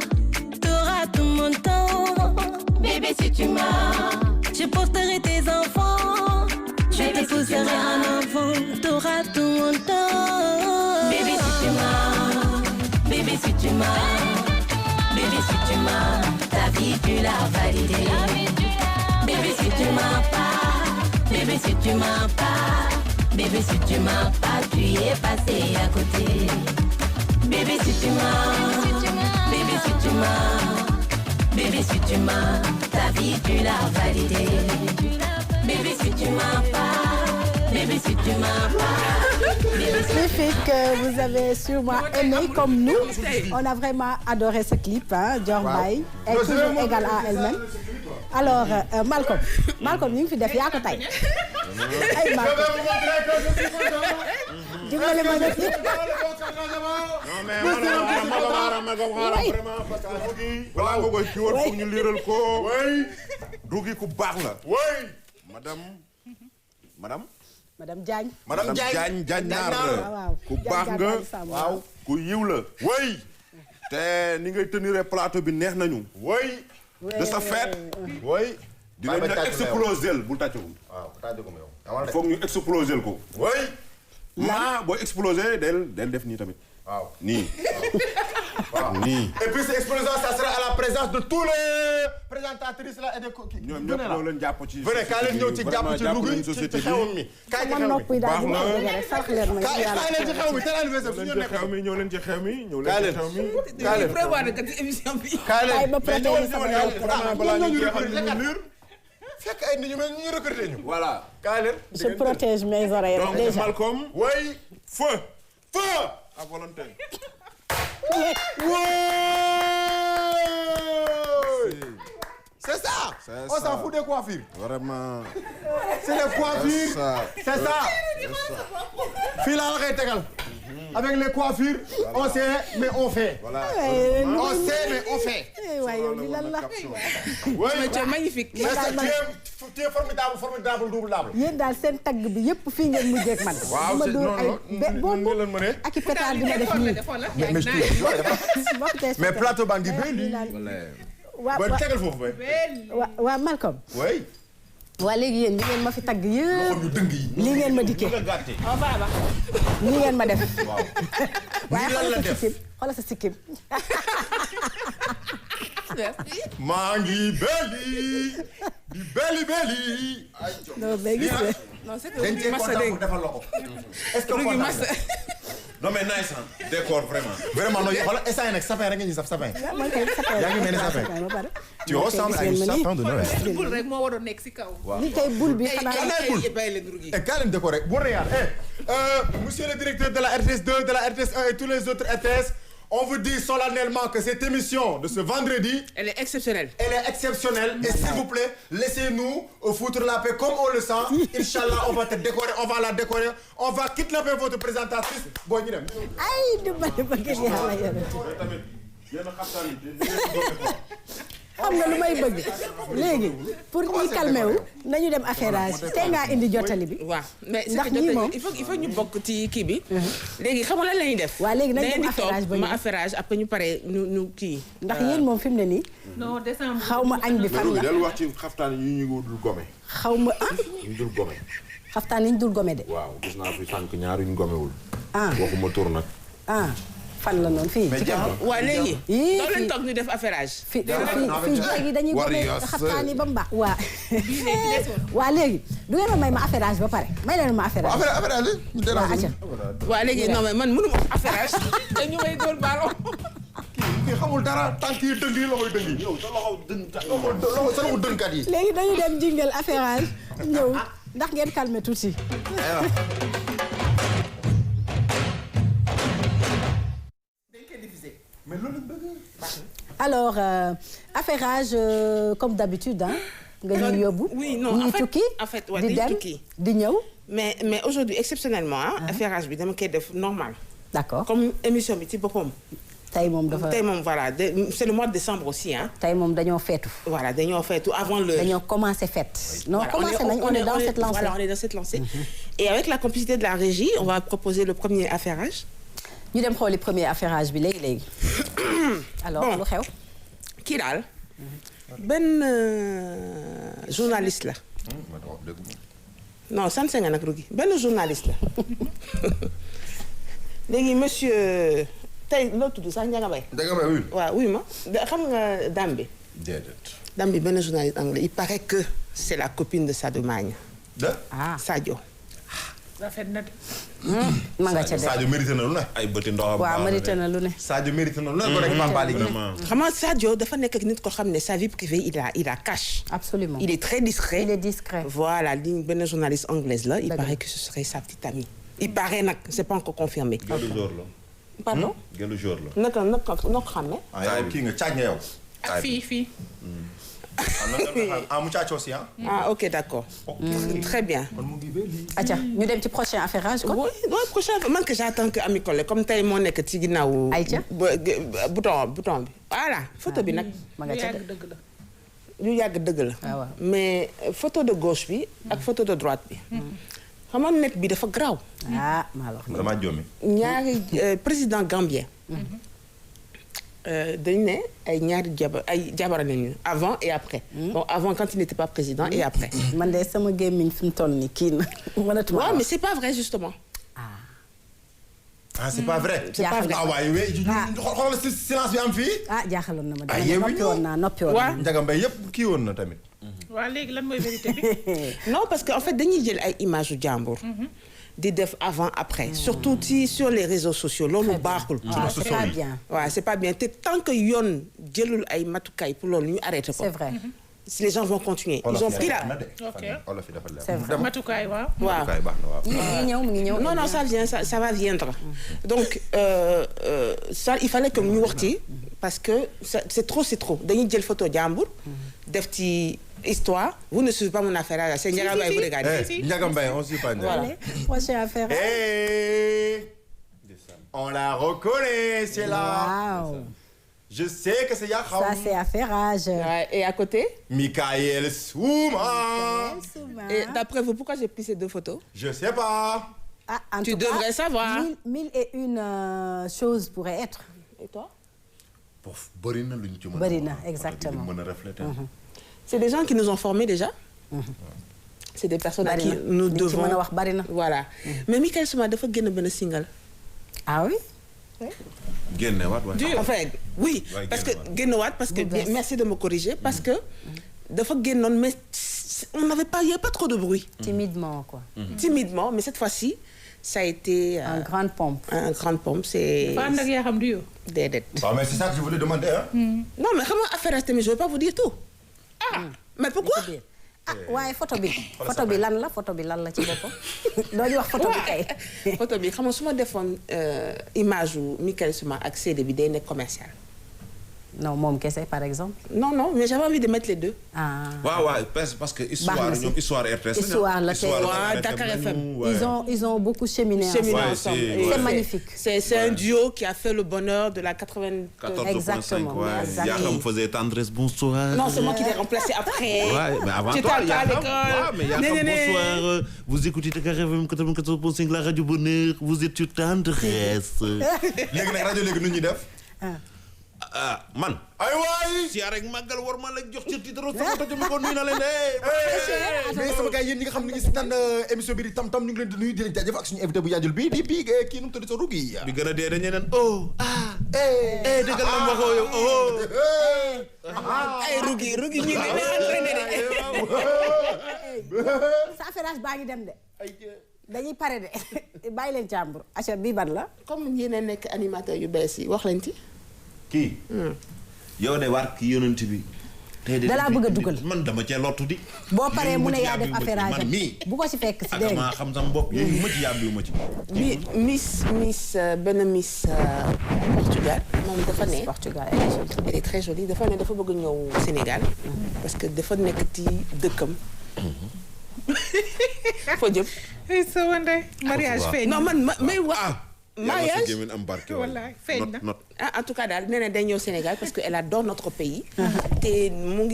t'auras tout mon temps. Bébé si tu mens, je porterai tes enfants. Je te pousserai en avant, t'auras tout mon temps. Bébé si tu mens, bébé si tu mens, bébé si tu mens, ta vie tu l'as validée. Bébé si tu mens pas, bébé si tu mens pas, bébé si tu mens pas, tu es passé à côté. Bébé si tu mens, bébé si tu mens, bébé si tu mens, ta vie tu l'as validée. Bébé si tu mens pas, bébé si tu mens pas. Les filles que vous avez sûrement aimé comme nous, on a vraiment adoré ce clip, Dior Mbaye est toujours égale à elle-même. Alors Malcolm ñu ngi fi def yaa ko tay ay Malcolm dimbali ma def non mais balaa nga koy ci woon foog ñu liiral ko dugi ku baax la madame Diagne naar la ku baax nga waaw ku yiw la way te ni ngay tenir plateau bi neex nañu way de sa fête way dinañ la exploser bul tàccagum waaw tàccagum yow foog ñu exploser ko. oui. boo exploser del def nii tamit. waaw nii. waaw nii. et puis cette explosion ça sera à la présence de tous les présentatrices là et des ñoom ñëpp ñoo leen jàpp ci. venez kaa leen ñëw ci jàpp ci Louga ci xewam mi. kaay ci xew mi baax na kaay leen ci xew mi tel anniversaire su ñu nekk xew mi ñëw leen ci xew mi. ñëw kaay leen leen ci xew mi. kaay leen prévoir na kat ci émission bi. kaay leen ba protéger sama balaa ñu jeexal ñu lire. fekk ay nit ñu mel ñu recruter ñu. voilà. kaay leen. je protège mes oreilles donc déjà. Malcolm. oui. feu. feu. à volonté. C'est ça. On s'en fout des coiffures. Vraiment. C'est les coiffures. C'est ça. Fii laa la koy tegal. Avec les coiffures, on sait mais on fait. Voilà. On sait mais on fait. waaye yow li lan la. Oui. tu es magnifique. Tu es formidable double. yéen daal seen tagg bi yëpp fii ngeen mujjee ak man. waaw ma c'est dóor ay bomb leen mëne. ak i pétard bi ma def nii. mais plateau baa ngi bëri. ba tegal foofu bay. waa Malcolm. oui. waa léegi yéen li ngeen ma fi tagg yëpp. loxo yu dëng yi. li ngeen ma dikkee. li ngeen ma def. waaw. waaye lan la def xoolal sa sikkim. maa ngi belli. di belli. non mais gis nga. non c'est que dañ cee massa kontaan dégg. pour defal la ko. est-ce que Rugi kontaan massa. non mais nice hein. Décor vraiment. vraiment non xoolal instant yii nag sapin rek nga ñuy saf sapin. man kay sapin yaa ngi mel ni sapin. ba pare. tu ressembles à un sapin de Noël. bul rek moo waroon nekk si kaw. li tey bul bi xanaa. bàyyi leen Rugi. Et kaa leen décoré bu regarde monsieur le directeur de la RTS 2 de la RTS 1 et tous les autres RTS on vous dit solennellement que cette émission de ce vendredi Elle est exceptionnelle. elle est exceptionnelle et s'il vous plaît laissez-nous foutre la paix comme on le sent. Inch'Allah on va te décorer on va la décorer on va kidnapper votre présentatrice boo ñu dem. ay du ma bëgg yàlla yàlla. tamit yenn xaftaan yi xam nga lu may bëgg léegi pour ñi calmé wu nañu dem affairage tey ngaa indi jottali bi. waaw mais c'est ndax que ñii moom il faut ñu bokk ci kii bi. léegi xam nga lan la ñuy def. waaw léegi nañ da ngeen dem di toog affairage ba ma ñu. affairage après ñu pare ñu kii. ndax yéen moom fi mu ne nii non décembre. xaw ma añ bi fan la del wax ci xaftaan yi ñu dul gome. xaw ma ah ñu dul gome. xaftaan yi ñu dul gome de. waaw gis naa fi sànq ñaar yu ñu gomewul. ah waxuma tur nag. ah fan la noonu fii. ci kaw waaw léegi. Yii, doo leen fii. toog ñu def affairage. fii léegi dañuy gome Warriors. xaftaan yi ba mu baax. waa waa léegi du ngeen ma may ma affairage ba pare may leen ma affairage. waa acca. waaw léegi non mais man mënu ma affairage te ñu may góor ballon. kii xamul dara tànk yi dëng yi loxoy dëng yi. yow sa loxo dëng loxo sa loxo dëngkat yi. léegi dañu dem jingle affairage ñëw ndax ngeen calmer tuuti. alors affairage comme d'habitude ah. nga ñuy yóbbu. oui non ñuy tukki en fait ouais, di dañuy dem tukki. di ñëw. mais aujourd'hui exceptionnellement affairage bi dama koy def normal. d'accord comme émission bi ci boppam. tey moom dafa tey moom voilà c'est le mois de décembre aussi hein. tey moom dañoo feetu. voilà dañoo feetu avant le. dañoo commencé fête. non Voilà, commencé nañ on est dans cette lancée. Voilà, on est dans cette lancée. Et avec la complicité de la régie, on va proposer le premier affairage. ñu dem xooli premier affairage bi léegi léegi. alors Bon. lu xew. kii daal benn journaliste la. non sant nga nag Rougui benn journaliste la. léegi monsieur tey loo tudd sax Ndiaga Mbaye. Ndiaga Mbaye oui. waaw oui ma xam nga dame bi. déedéet. dame bi benn journaliste anglais il paraît que c'est la copine de Sadio Magne. de. ah Sadio. rafet na de. ma nga ca Sadio mérité na lu ne. ay bëti ndoxam. waaw mérité na lu ne. Sadio mérité na lu ne ko rek Pambali gi. vraiment. xam nga Sadio dafa nekk ak nit ko xam ne sa vie privée il la cache. absolument Il est très discret. il est discret. Voilà li benn journaliste anglaise là il D'accord. paraît que ce serait sa petite amie. Il paraît nag c'est pas encore confirmé. Gelu jour la. Pardon. Gelu jour la. naka xam ne. ah kii nga caaj nga yow. ak fii. ah mu caac aussi ah. Ah ok d'accord. Très bien. acca ñu dem ci prochain affairage kon. Oui, prochain man que j'attends que Ami Collé comme tey moo nekk ci ginnaaw. Aïcha. bouton bi. Voilà photo bi nag. ma nga ca de. dëgg la. lu yàgg dëgg la. Ah, waaw. mais photo de gauche bi ak photo de droite bi. xam nga net bi dafa garaaw. ah maa la wax. damaa jommi. ñaari président gambien. dañu ne ay ñaari jabar nañu avant et après. Bon avant quand il n'était pas président et après. man de sama gémmiñ fi mu toll nii kii na mënatuma. waaw mais c'est pas vrai justement. ah c'est pas vrai. c'est pas vrai. ah waaye xoolal silence bi am fii. jaaxaloon na ma. ah yeewuñu noppi woon naa. Ndiaga Mbaye yëpp kii woon na tamit. waaw léegi lan mooy vérité bi. non parce que en fait dañuy jël ay images yu jàmbur. di def avant après. surtout sur les réseaux sociaux loolu baaxul. c'est pas bien. waaw c'est pas bien te tant que yoon jëlul ay matukaay pour loolu ñu arrêté ko. c'est vrai. si les gens vont continuer. ils ont pris la. c'est vrai matukaay waaw. waaw mu ngi ñëw. non ça vient ça va viendre. donc ça il fallait que ñu wax ci parce que c'est trop dañuy jël photo jàmbur. def ci histoire. vous ne suivez pas mon affaire là c'est Ndiaga Mbaye vous regardez. Ndiaga Mbaye on suit pas Ndiaga. Allez, prochaine affaire. On la reconnaît, c'est là. Wow. Je sais que c'est Yakham. Ça c'est affairage. Et à côté. Michael Souma. Et d'après vous pourquoi j'ai pris ces deux photos. Je sais pas. En tu tout cas, devrais savoir. 1001 choses pourraient être. Et toi. bëri na lu ñu ci mën a. bëri na exactement. mën a refléter. C'est des gens qui nous ont formés déjà. C'est des personnes à qui nous devons. mën a wax bari na. Voilà. Mais Michael Souma dafa génn benn single. Ah oui. génnewaat waay. Enfin oui parce que génnewaat parce que merci de me corriger parce que dafa génnoon mais on n'avait pas il y a pas trop de bruit. Timidement quoi. Timidement mais cette fois-ci ça a été. en grande pompe. en grande pompe c'est. Ba ànd ak yaa xam du yow. déedéet. Bah mais c'est ça que je voulais demander hein. Non mais xam nga affaire tamit je vais pas vous dire tout. Mais pourquoi. waaye photo bi lan la ci boppam. doo ñu wax photo bi kay. photo bi xam nga su ma defoon image yu Michael Souma ak CD bi day nekk commercial. non moom kese par exemple. non mais j'avais envie de mettre les deux. waaw parce que histoire ñoom histoire RTS. histoire la tey waaw Dakar FM. ils ont beaucoup cheminé ensemble. C'est magnifique. C'est un duo qui a fait le bonheur de la 94.5. Exactement. Yakham faisait tendresse bonsoir. Non, c'est moi qui l'ai remplacé après. Ouais, mais avant toi, Yakham bonsoir. Vous écoutez Dakar FM 94.5 la radio bonheur. Vous êtes sur tendresse. léegi nag rajo léegi nu ñuy def. Man. ay waay. si rek màggal war ma la jox ci titre sama rajo mi ko nuyu na leen mais sama gars yéen ñi nga xam ne ngi si naan émission bi di tam-tam ñu ngi leen di nuyu di leen jaajëf ak suñu invité bu yaajul bii di kii nu mu tudd sa rugi bi gën a dee dañu neen dëggal la waxoo yow ay rugi ñu ngi sa affairage baa ngi dem de. dañuy pare de bàyyi leen càmbur achat bii ban la. comme yéen a nekk animateur yu bees yi wax leen ci. kii. yow de war ki yonent bi. tey de dalaa bëgg a dugal man dama cee lottu di. boo paree mu ne yaa def affairage man mii. bu ko ci fekk si dégg nga. ak xam sama bopp yooyu ma ci yàbbiwu ma ci. Miss Portugal moom dafa ne. Portugal elle est très jolie dafa ne dafa bëgg ñëw Sénégal. parce que dafa nekk ci dëkkam. foo jëm. sa wande mariage feeñ. non man may wax. mariage wallaay feeñ na. en tout cas daal nee na day ñëw Sénégal parce que elle adore notre pays. te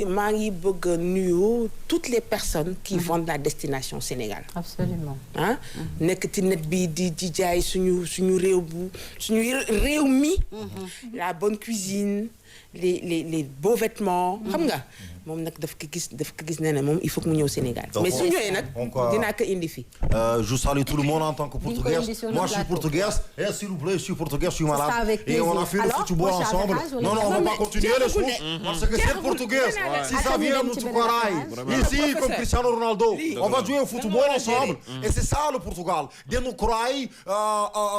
maa ngi bëgg nuyu toutes les personnes qui vendent la destination Sénégal. absolument. nekk ci net bi di jaay suñu réew mi. la bonne cuisine les beaux vêtements. xam nga moom nag daf ko gis nee na moom il faut que mu ñëw Sénégal. mais su ñëwee nag dinaa ko indi fi. Je salue tout le monde en tant que portugais. Moi je suis portugaise et s'il vous plaît je suis portugais, je suis malade. Et on a fait le football ensemble. Non, on va pas continuer les choses parce que c'est portugais. Si ça vient nous tucorai. Ici comme Cristiano Ronaldo, on va jouer au football ensemble. Et c'est ça le Portugal. De nous croire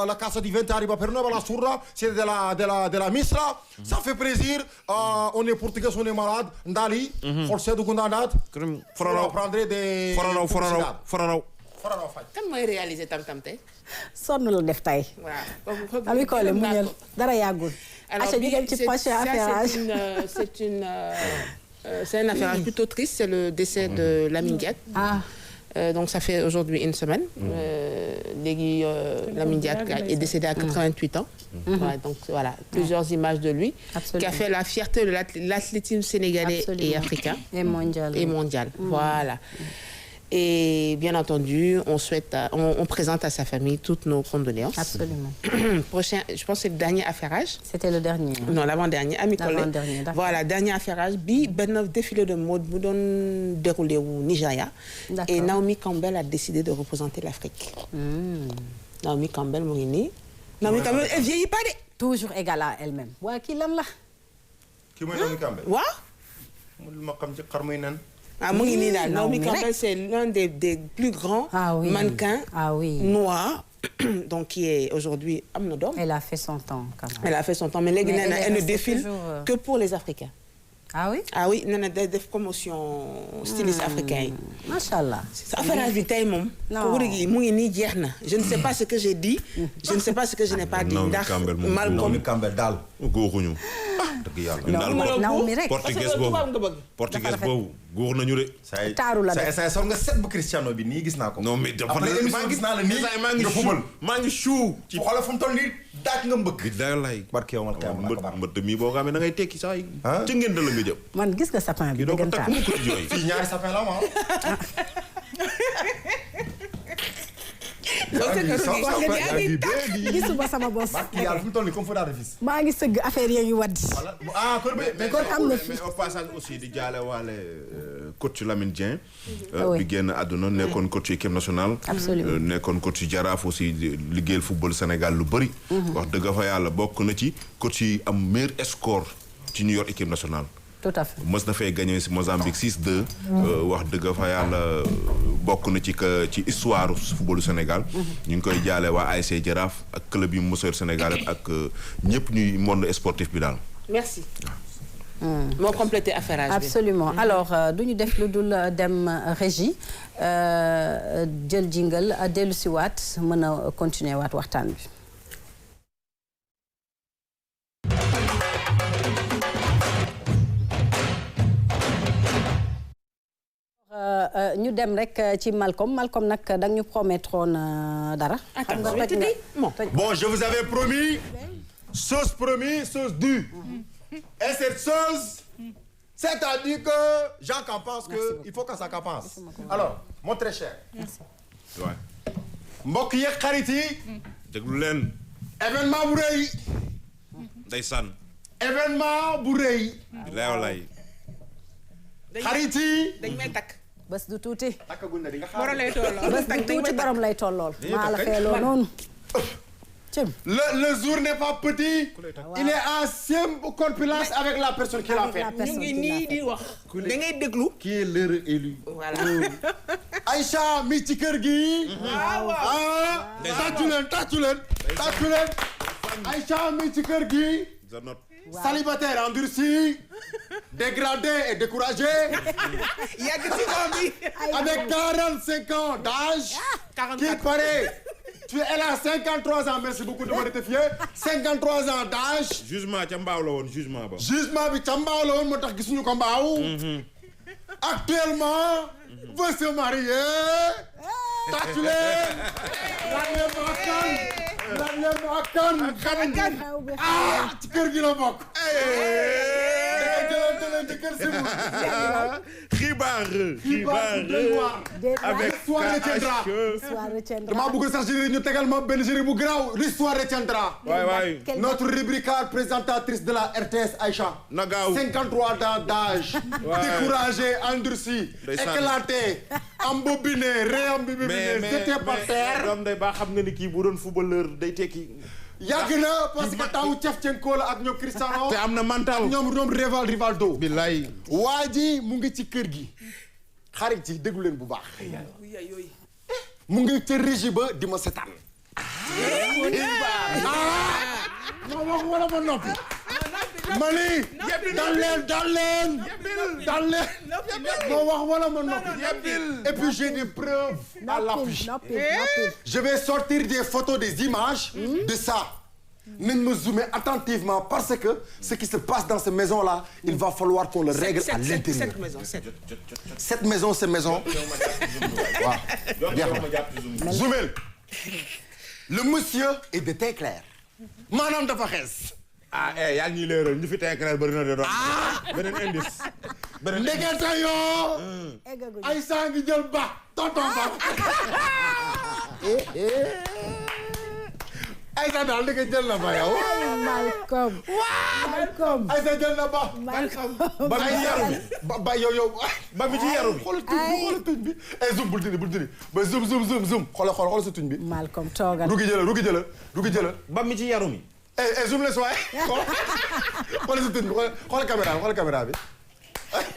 la casa di venti arriva per noi la surra, c'est de la misra. Ça fait plaisir. On est portugais, on est malade. Ndali. xool seedu gu ndaanaat. Foranaw prendre des. Foranaw faj. kan mooy réaliser tam tey. sonn la def tey. waaw. Ami Collé muñal dara yàggul. alors c'est un affairage plutôt triste, c'est le décès de Lamine Diack. Donc ça fait aujourd'hui une semaine. Léegi Lamine Diack est décédé à 88 ans. Donc voilà, plusieurs images de lui. Absolument. Qui a fait la fierté de l'athlétisme sénégalais et africain. Et mondial. Voilà. Et bien entendu, on présente à sa famille toutes nos condoléances. Absolument. Prochain, je pense que c'est le dernier affairage. C'était le dernier. Non, l'avant-dernier. Ami Collé. L'avant-dernier, d'accord. Voilà, dernier affairage. Ben défilé de mode bu doon déroulé au Nigeria. Et Naomi Campbell a décidé de représenter l'Afrique. Naomi Campbell mu ngi nii. Naomi Campbell elle vieillit pas de. Toujours égale à elle-même. waa kii lan la. kii mooy Naomi Campbell. waaw. mu ma xam ci xar muy nen. Ah, Naomi Campbell, c'est l'un des plus grands mannequins noirs, donc qui est aujourd'hui Amnodom. Elle a fait son temps quand même. Elle a fait son temps, mais elle ne défile que pour les Africains. Ah oui? Ah oui, non, des promotions stylistes africains. Machallah. Affaire invitée, mom. Je ne sais pas ce que j'ai dit, je ne sais pas ce que je n'ai pas dit. Naomi Campbell daal. góoruñu. dëgg yàlla. Naomi rek. portugais boobu góor nañu de. taaru la say sol nga set bu Cristiano bi nii gis naa ko. non mais dafa maa gis naa la nii nga fubal. maa ngi chou. ci xoolal fu mu toll nii daaj nga mbëkk. day lay. barke yow mbëtt mi boo xamee da ngay tekki saa yi. ci ngeen da la nga jëm. man gis nga sapin bi dëggantaan. fii ñaari sapin la ma. gisuma sama boss. yàlla fu mu toll nii comme Fodar Fils. maa ngi sëgg affaire yi ngi wadd. kon am na fi mais au passage aussi di jaale waale coach Lamine Dieng. bi génn àdduna nekkoon coach équipe nationale. absolument nekkoon coach Jaraaf aussi liggéeyal football Sénégal lu bëri. wax dëgg fa yàlla bokk na ci coach yi am meilleur score ci ñu yor équipe nationale. tout à fait mës na fay gagné si Mozambique 6-2. wax dëgg fa yàlla bokk na ci histoire footballu Sénégal. ñu ngi koy jaale waa ASC Jaraaf ak club yi moseur Sénégal ak ñëpp ñuy monde sportif bi daal. merci. moo complété affaire bi. absolument alors du ñu def lu dul dem régie jël jingle dellu si waat mën a continuer waat waxtaan bi. ñu dem rek ci Malcolm nag da nga ñu promettroon dara. xam nga bon je vous avais promis chose promis chose due. Et cette chose c'est-à-dire que Jean qu'en pense que il faut que ça qu'en pense. Alors mon très cher. merci. waay. mbokk yeeg xarit yi. déglu leen. événement bu rëy. ndeysaan. événement bu rëy. lay. xarit yi. dañ may takk. bés du tuuti. takkaguñ na di nga xaar. borom lay tollool. bés du tuuti borom lay tollool. maa la feeloo noonu. Le jour n'est pas petit. Il est en simple corpulence avec la personne qui l'a fait. ñu ngi nii di wax. da ngay déglu. Qui est l'heure élu. Voilà. Aïcha mi ci kër gi. tàccu leen. Aïcha mi ci kër gi. Célibataire endurci, dégradé et découragé. Avec 45 ans d'âge. Qui paraît. Elle a 53 ans, merci beaucoup de me rectifier. 53 ans d'âge. Jugement ca mbaaw la woon jugement ba. Jugement bi ca mbaaw la woon moo tax gisuñu ko mbaaw. Actuellement. veut se marier. tàccu leen. ci kër gi la bokk. xibaar. avec l'histoire retiendra. damaa bëgg sax jury ñu tegal ma benn jury bu garaaw. l'histoire retiendra. waay. notre rubricale présentatrice de la RTS Aïcha. na gaaw 53 ans d'âge. découragé, endurci, éclaté, embobiné, réembobiné, jeté par terre. doom day baa xam nga ni kii bu doon footballeur day tekki. yàgg na parce que taw Shevchenko la ak ñoom Cristiano. te am na mental. ñoom Rivaldo. billaay. waa ji mu ngi ci kër gi. xarit yi déglu leen bu baax. mu ngi ca régie ba di ma setaan. ma wax wala ma noppi. Mali. dal leen. ma wax wala ma noppi. et puis j'ai des preuves à l'appui. Je vais sortir des photos, des images de ça. nañ ma zoomer attentivement parce que ce qui se passe dans cette maison-là, il va falloir qu'on le règle à l'intérieur. Cette maison, c'est maison. waaw. Zoomel. Le monsieur est de teint clair. maanaam dafa xees. yaa ngi ñuy leeral ñu fi teint clair bari na de doon. beneen indice. ndekete yoo. Aïssa ngi jël ba tonton ba. Aïssa daal ndeke jël na ba yow. Malcolm. Aïssa jël na ba. ba mi ci yaru bi ba yow ba mi ci yaru bi. xoolal tuñ bi zoom bul dindi ba zoom xoolal sa tuñ bi. Malcolm toogal. rugi jëlal. ba mi ci yaru mi. zoom les waay xoolal sa tuñ bi xoolal caméra bi.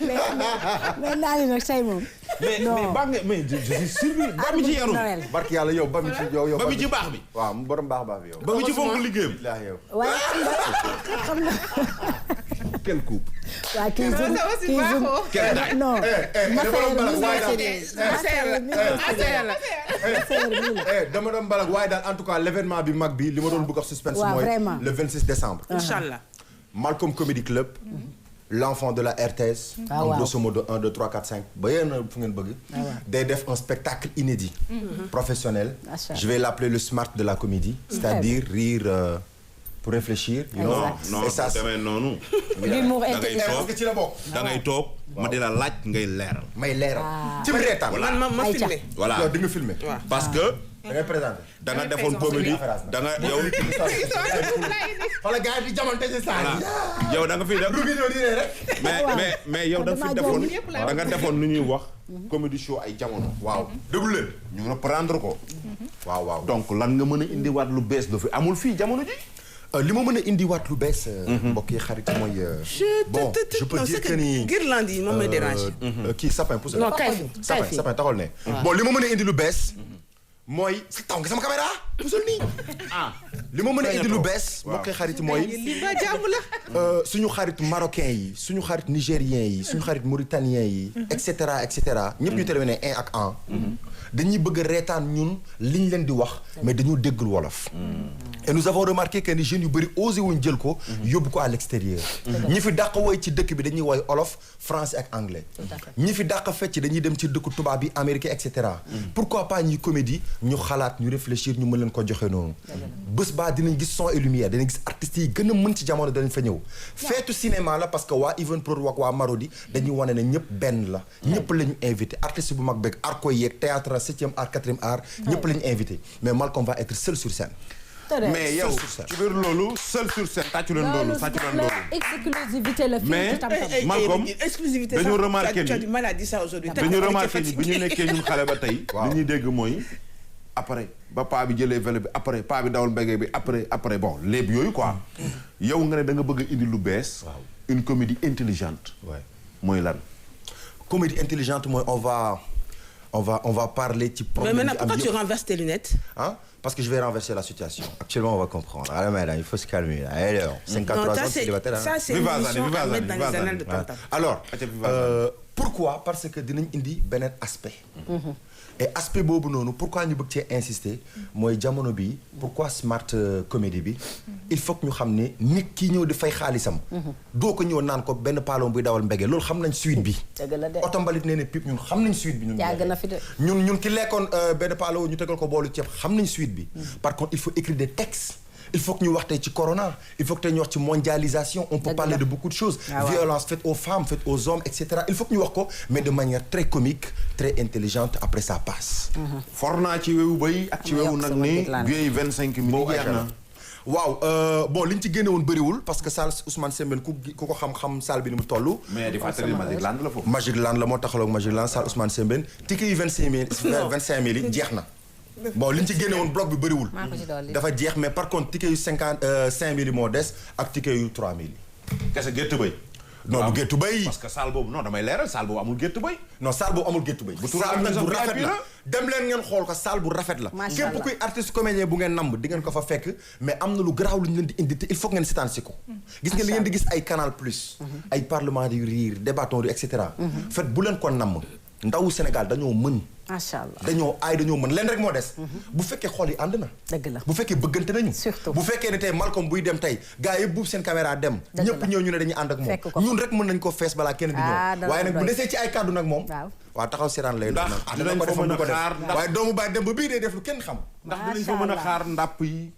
mais naa ni nag say moom. mais je suis surpris ba mi ci yaru mi. barki yàlla yow ba mi ci yow. ba mi ci baax bi. waaw borom baax bi yow. ba mi ci fonk liggéeyam. waaye xam nga. quel coup. waa kii zoom non. dama doon balak waaye daal en tout cas l'événement bi mag bi li ma doon bëgg a suspense mooy le 26 décembre. Inch'Allah. Malcolm Comedy Club. L'enfant de la RTS. Grosso modo 1 2 3 4 5 ba yéen fu ngeen bëgg. day def un spectacle inédit. Professionnel. Je vais l'appeler le smart de la comédie. C'est-à-dire rire pour réfléchir. non demee noonu. l'humour intelligent. parce que ci la bokk. da ngay toog ma di la laaj ngay leeral. may leeral. ci reetaan. ma filmé. voilà yow di nga filmé. parce que. da ngay présenté. da nga defoon comédie da nga yow. xoolal gars yi di jamante ci saa yi. yow da nga fi def. rek. mais yow da nga fi defoon da nga defoon nu ñuy wax. comédie show ay jamono. waaw déglu leen. ñu reprendre ko. waaw. donc lan nga mën a indiwaat lu bees du fi amul fii jamono ji. li ma mën a indiwaat lu bees. mbokk yi xarit mooy. bon je peux dire que ni guirlande yi moom may déranger. kii sapin pousse. non kay sapin taxawal ne. bon li ma mën a indi lu bees. mooy taw nga sama caméra musul nii. li ma mën a indi lu bees. mbokk yi xarit mooy. suñu xarit marocain yi suñu xarit nigérien yi suñu xarit mauritanien yi. et cetera. ñëpp ñu terminé un ak un. dañuy bëgg a reetaan ñun liñ leen di wax mais dañu déggul wolof. et nous avons remarqué que ni jeunes yu bëri osé wuñ jël ko. yóbbu ko à l'extérieur. ñi fi dàq woy ci dëkk bi dañuy woy olof français ak anglais. ñi fi dàq fecc dañuy dem ci dëkku tubaab bi américain et cetera. pourquoi pas ñuy comédie ñu xalaat ñu réfléchir ñu mën leen ko joxe noonu. bés baa dinañ gis son et lumière dinañ gis artistes yi gën a mën ci jamono danañ fa ñëw. feetu cinéma la parce que waa Even Prod ak waa Marodi dañuy wane ne ñëpp benn la. ñëpp la ñu invité artiste bu mag beeg art koy yeeg théâtre 7e art 4e art. ñëpp la ñu invité mais Malcolm va être seul sur scène. mais yow ci biir loolu seul sur scène tàccu leen loolu tàccu leen loolu. exclusivité la fii mais Malcolm exclusivité dañu remarqué ni tu as dit ça aujourd'hui. dañu remarqué ni bi ñu nekkee ñun xale ba tey. li ñuy dégg mooy après ba paa bi jëlee vélo bi après paa bi dawal mbége bi après bon léeb yooyu quoi. yow nga ne da nga bëgg a indi lu bees. une comédie intelligente. mooy lan. comédie intelligente mooy on va parler ci problème. mais maintenant pourquoi tu renverses tes lunettes. parce que je vais renverser la situation. Actuellement, on va comprendre. Alors, il faut se calmer. Alors, 53 ans, célibataire. Ça, c'est une mission à mettre dans les annales de Tam Tam. Alors, pourquoi? Parce que dinañ indi beneen aspect. Et aspect boobu noonu pourquoi ñu bëgg cee insister mooy jamono bi pourquoi smart comédie bi il faut que ñu xam ne nit ki ñëw di fay xaalisam. doo ko ñëw naan ko benn paalom buy dawal mbege loolu xam nañ suite bi. dëgg la de oto mbalit nee na pip ñun xam nañ suite bi. yàgg na fi de. ñun ki lekkoon benn paalo ñu tegal ko boolu ceeb xam nañ suite bi. par contre il faut écrire des textes. il faut que ñu wax tey ci corona il faut que tey ñu wax ci mondialisation on peut parler de beaucoup de choses. violence faite aux femmes faite aux hommes et cetera il faut que ñu wax ko mais de manière très comique très intelligente après ça passe. for naa ci wewu bay ak ci wewu nag ni vieille 25 minutes jeex na. waaw bon li ñu ci génne woon bëriwul parce que salle Ousmane Sembène ku ko xam salle bi ni mu toll. mais di fàttali Magic Land la foofu. Magic Land la moo taxaloog Magic Land salle Ousmane Sembène ticket yi 25000 yi jeex na. bon li ñu ci génne woon bloc bi bëriwul. dafa jeex mais par contre ticket yu 5000 yi moo des ak ticket yu 3000 yi. kese gétt bay. non du géttu bay. parce que salle boobu non damay leeral salle boobu amul gétt bay. non salle boobu amul géttu bay. salle nag bu rafet la dem leen ngeen xool ko salle bu rafet la. macha allah képp kuy artiste comédien bu ngeen namb di ngeen ko fa fekk mais am na lu garaaw lu ñu leen di indi te il faut ngeen seetaan si ko. gis ngeen li ngeen di gis ay Canal Plus. ay Parlement du Rire Débattons et cetera. fait bu leen ko namm ndawu Sénégal dañoo mën. macha allah dañoo mën leen rek moo des. bu fekkee xol yi ànd na. dëgg la bu fekkee bëggante nañu. surtout bu fekkee ne tey Malcolm buy dem tey gars yi buub seen caméra dem. ñëpp ñëw ñu ne dañuy ànd ak moom. ñun rek mën nañ ko fees balaa kenn di ñëw. waaye nag bu desee ci ay kàddu nag moom. waaw taxaw seetaan lay doon. ndax dinañ fa mën a xaar waaye doomu baay dem ba bii day def lu kenn xam. ndax dinañ fa mën a xaar ndàpp yi.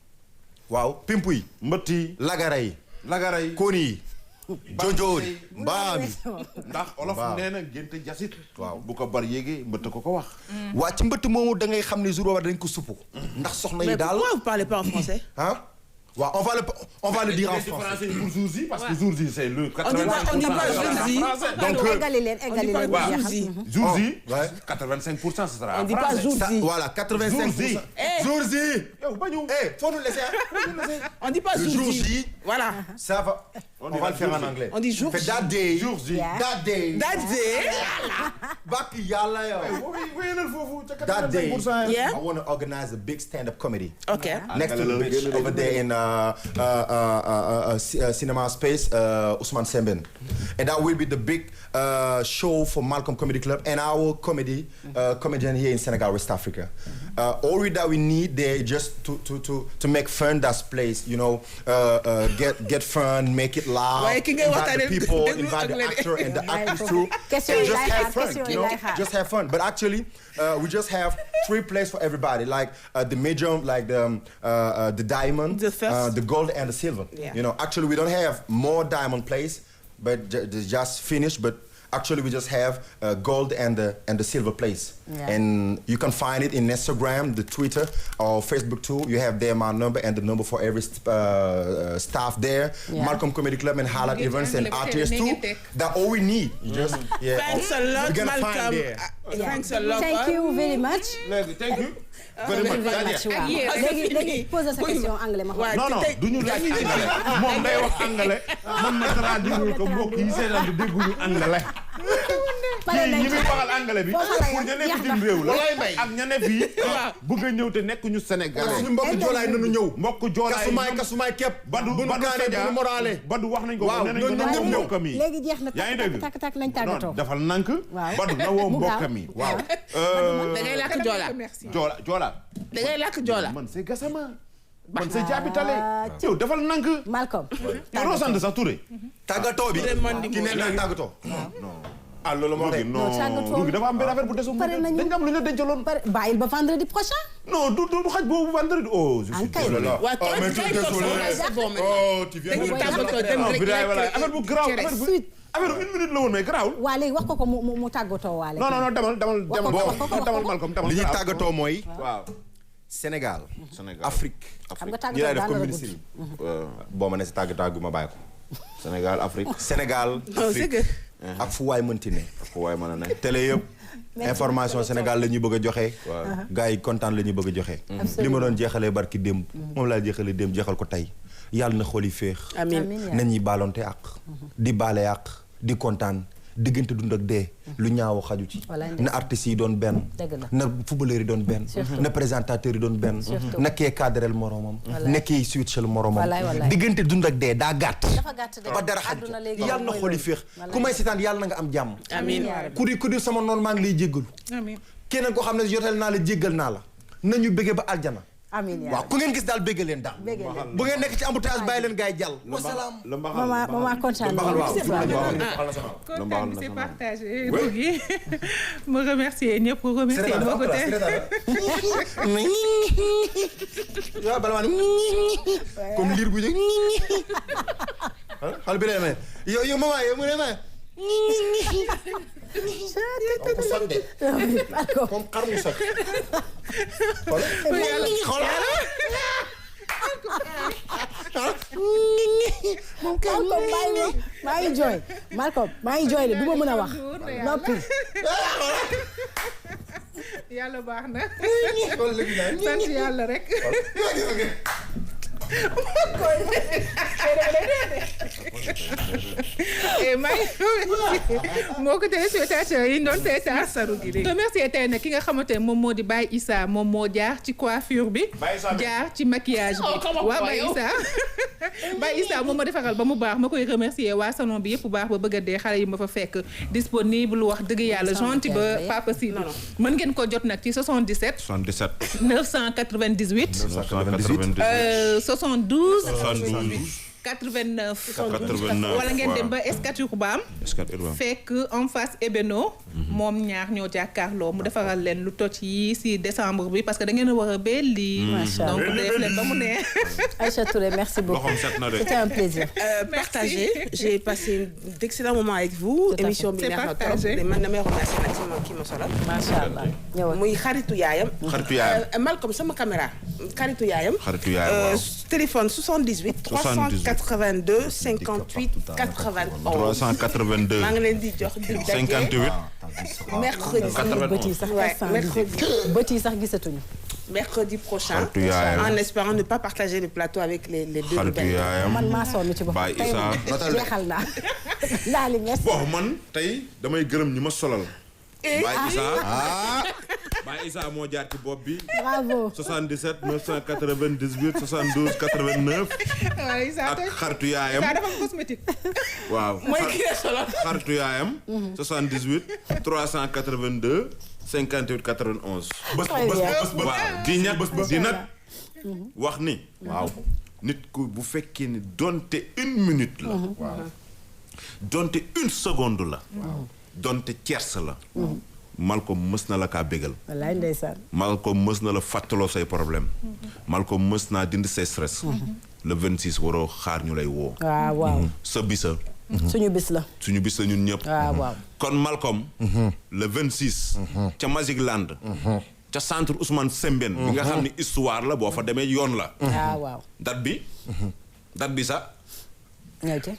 waaw pimp yi. mbëtt yi. lagara yi. lagara yi. kóoni yi. jojoori mbaami. ndax olof nee na génte jasit. waaw bu ko bar yéegee mbëtt ko wax. waa ci mbëtt moomu da ngay xam ne jour boobu dañ ko supp. ndax soxna yi daal mais pourquoi vous parlez pas en français? ah. waaw on va le dire en français. pour jour J parce que jour J c'est le 85%. on dit pas jour J. donc eggali leen jour J 85% ce sera on dit pas jour J. voilà 85%. jour J. yow bañu. faut nous laisser. on dit pas jour J. voilà. ça va. on va le faire en anglais. on dit jour J. that day. jour J. that day. that day. Bakk yàlla yow. that day. Yeah. I want to organize a big stand-up comedy. Okay. Next to the beach over there in cinema space, Ousmane Sembène. And that will be the big show for Malcolm Comedy Club and our comedian here in Senegal, West Africa. All that we need there just to make fun that place, you know, get fun, make it loud, invite the people, invite the actor and the actors too. And just have fun, you know, just have fun. But actually, we just have 3 places for everybody, like the medium, like the diamond, the gold and the silver. Yeah. You know, actually we don't have more diamond plays, but just finished. But actually we just have gold and the silver place. Yeah. And you can find it in Instagram, the Twitter, or Facebook too. You have there my number and the number for every staff there. Yeah. Malcolm Comedy Club and Highlight Events and artists too. That's all we need. Just thanks a lot, Malcolm. Thanks a lot. Thank you very much. Thank you. léegi pose sa question anglais ma xool. non duñu laaj anglais moom day wax anglais man ma traduire ko mbokk yi seetaan di dégguñu anglais. kii ñi muy waxal anglais bi pour ña nekk ci réew la ak ña ne fii bëgg a ñëw te nekkuñu Sénégal. suñu mbokk joolaay nañu ñëw. mbokk joolaay kasumaay képp. Badu morale. Badu wax nañ ko nee nañ ko ñëw mbokkam yi. léegi jeex na yaa ngi dégg tak nañ tàggatoo. dafal nank. Badu na woo mbokkam yi waaw. da ngay làkk joola. da ngay làkk joola. man c'est Gassama. man c'est Diabitale. yow dafal nank. Malcolm. yow sant sax Touré. tàggatoo bi. ki ne la tàggatoo. ah loolu moo tax Rougui dafa am benn affaire bu desul. pare nañu dañ am lu ñu dencaloon. bàyyil ba vendredi prochain. non du xaj boobu vendredi. oh je suis désolé. tu viens de affaire bu garaaw affaire bu 1 minute la woon mais garaawul. waa léegi wax ko mu tàggatoo waale. non demal Malcolm li ñuy tàggatoo mooy. waaw. Sénégal. Afrique. xam nga ñi lay def tàggatoo comme ministre yi. boo ma ne si tàggatoo ma bàyyi ko. Sénégal Afrique. ak fu waay mënti ne. fu waay mën a ne. télé yëpp. information Sénégal la ñuy bëgg a joxe. gars yi kontaan la ñuy bëgg a joxe. li ma doon jeexalee barki démb. moom laa jeexalee démb jeexal ko tey. yàlla na xool yi féex. amiin na ñuy baalonte àq. di baale àq di kontaan diggante dund ak dee. lu ñaaw xaju ci. na artistes yi doon benn. na footballeurs yi doon benn. na présentateurs yi doon benn. na kee cadrel moromam. na kee switchal moromam. diggante dund ak dee daa gàtt. ba dara xaju ci yàlla na xool yi féex. ku may seetaan yàlla na nga am jàmm. amiin ku di sama noonu maa ngi lay jéggalu. amiin keneen koo xam ne jotal naa la jéggal naa la. nañu bëggee ba aljana. amiin waaw ku ngeen gis daal bëgg leen daal. bu ngeen nekk ci embouteillage bàyyi leen gaay jàll. wasalaam. maman kontaan kontaan bi c'est partagé. Rougui ma remercier ñëpp remercier boo ko tey. waaw bala maa ne comme liir bu njëkk. xale bi lay may yow maman yow mu ne ma. comme xar mu sax. Malcolm maa ngi jooy Malcolm maa ngi jooy de du ma mën a wax noppi. yàlla baax na. sant yàlla rek. moo ko téléspectateurs yi doon seetaan remercier tey nag ki nga xamante ne moom moo di Baye Issa moom moo jaar ci coiffure bi jaar ci maquillage bi waaw Baye Issa moom ma defaral ba mu baax ma koy remercier waa salon bi yëpp baax ba bëgg a dee xale yi ma fa fekk disponible wax dëgg yàlla gentil ba Papa Si mën ngeen ko jot nag ci 77 998 72 89. 89 wala ngeen dem ba Scat Urbam. Scat Urbam. fekk en face Ebeno. moom ñaar ñoo jàkkaarloo mu defaral leen lu toj yi si décembre bi parce que da ngeen a war a belli. Macha Allah. donc def leen ba mu neex. Aïcha Touré, merci beaucoup. loxoom set na de. C'était un plaisir. Partagé. J'ai passé d'excellents moments avec vous. à Émission fait. bi neex na trop. C'est partagé. man damay remercier nag sama kii ma solal. Macha Allah. ñëwal. muy xaritu yaayam. xaritu yaayam. Malcolm sama caméra. xaritu yaayam. xaritu yaayam waaw. Téléphone 78 382 58 91. 382. maa ngi leen di jox di daje 58. mercredi. bët yi sax Ouais, mercredi. bët yi sax gisatuñu. Mercredi prochain. xaritu yaayam. En espérant ne pas partager le plateau avec les deux xaritu rebelles. yaayam. man maa sonn ci boppam. Baye tey Issa. moom jeexal naa. daal di merci. bon man tey damay gërëm ñi ma solal. Baye Issa. Baye Issa moo jaar ci bopp bi. Bravo. 77 998 72 89. waaw Issa ak xaritu yaayam. Issa dafa am cosmétique. waaw mooy kii la solo. xaritu yaayam. 78 382 58 91. waaw di ñag di nag wax ni. waaw nit ku bu fekkee ni donte une minute la. donte une seconde la. donte tierce la. Malcolm mës na la kaa bégal. wallaay ndeysaan. Malcolm mës na la fàttaloo say problème. Malcolm mës naa dindi say stress. le 26 waroo xaar ñu lay woo. waaw waaw. sa bisa. suñu bis la. suñu bis la ñun ñëpp. waaw waaw. kon Malcolm. le 26. ca Magic Land. ca centre Ousmane Sembène. bi nga xam ni histoire la boo fa demee yoon la. waaw waaw. date bi sax. ñëw ci.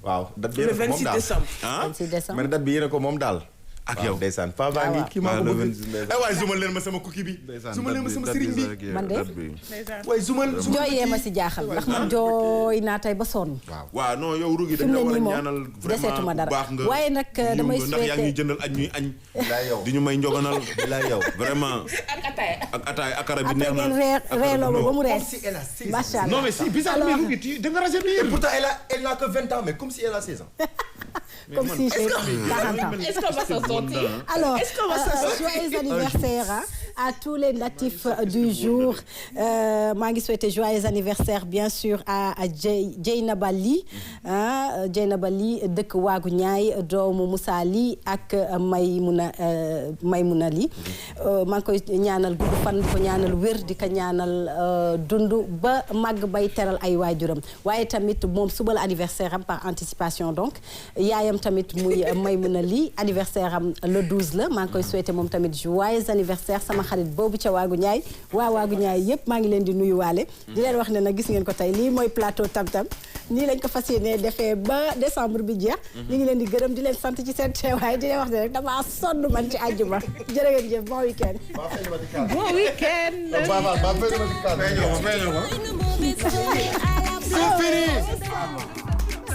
waaw date bi Le yéen a ko moom 26 daal. décembre. ah 26 décembre. mais date bi yéen a ko moom daal. ak yow ndeysaan Paa baa ngi kii maa ko le bëgg. 26 ndeysaan. ay waay zumal leen ma sama cookie bi. zumal leen ma sama sëriñ bi. Man de. waay zumal jooyee ma si jaaxal ndax man jooy naa tey ba sonn. waaw non yow rugi fi dañ mu la ne war a nii ñaanal moom deseetuma vraiment dara bu baax nga. waaye nag damay ndax yaa ngi ñuy souhaité jëndal añ ñuy añ. bilaay yow di ñu may njoganal. bilaay yow. vraiment. ak ataay akara bi neex après na. ngeen reeloo ba ba mu rees. si elle a 16 ans. macha allah Non mais si bizarre Alors, mais Rugi da nga rajeunir. Et pourtant elle n'a que 20 ans mais comme si elle a 16 ans. comme si j'ai 40 ans. Est-ce qu'on va s'en sortir? Alors, joyeux anniversaire à tous les natifs du jour. maa ngi souhaiter joyeux anniversaire bien sûr à Dieynaba Ly. Dieynaba Ly dëkk Waagu Ñaay doomu Moussa Ly ak Maymuna Ly. maa ngi koy ñaanal gudd fan di ko ñaanal wér di ko ñaanal dund ba màgg bay teral ay waajuram waaye tamit moom suba la anniversaire am par anticipation donc yaayam tamit muy Maymuna Ly anniversaire am le 12 la maa ngi koy souhaiter moom tamit joyeux anniversaire sama xarit boobu ca Waagu Ñaay waa Waagu Ñaay yëpp maa ngi leen di nuyuwaale di leen wax ne nag gis ngeen ko tey lii mooy plateau Tam Tam nii lañ ko fas yéene defee ba décembre bi jeex ñu ngi leen di gërëm di leen sant ci seen teewaay di leen wax ne rek damaa sonn man ci àjjuma jërë ngeen jëf bon week-end bon week-end. C'est fini.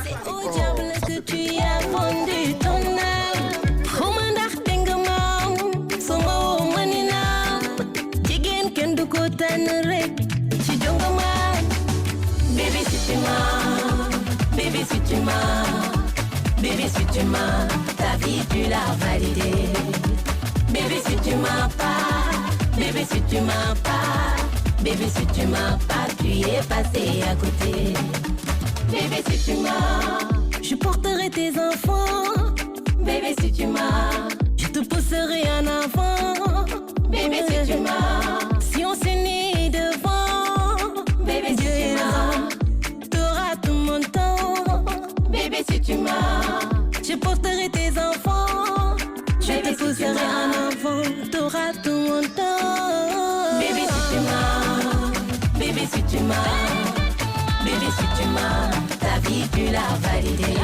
C'est au diable que tu as vendu ton âme. Xawma ndax dégg nga maam sama woo ma ni naam jigéen kenn du ko tànn rek ci jonga maam. Bébé si tu m'as, bébé si tu m'as, bébé si tu m'as, ta vie tu l'as validée. Bébé si tu m'as pas, bébé si tu m'as pas, bébé si tu m'as pas, tu es passé à côté. Bébé si tu m'as, je porterai tes enfants. Bébé si tu m'as, je te pousserai en avant. Bébé si tu m'as, si on s'unit devant. Bébé si tu m'as, t'auras tout mon temps. Bébé si tu m'as, je porterai tes enfants. Je te pousserai en avant, t'auras tout mon temps. Bébé si tu m'as, bébé si tu m'as. Bébé si tu m'as, ta vie tu l'as validée.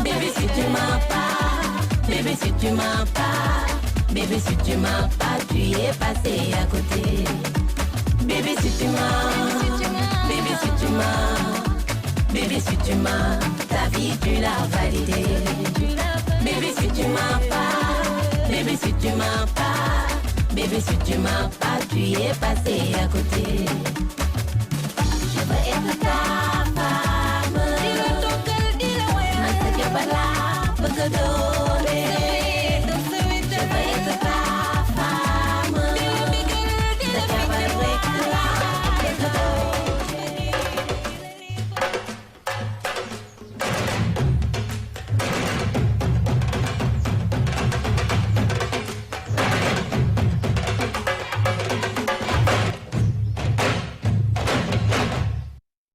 Bébé si tu m'as pas, bébé si tu m'as pas, bébé si tu m'as pas, tu es passé à côté. Bébé si tu m'as, bébé si tu m'as, bébé si tu m'as, ta vie tu l'as validée. Bébé si tu m'as pas, bébé si tu m'as pas, bébé si tu m'as pas, tu es passé à côté. Je veux être ta femme. Dis-le ton cœur, dis-le ouais. Parce que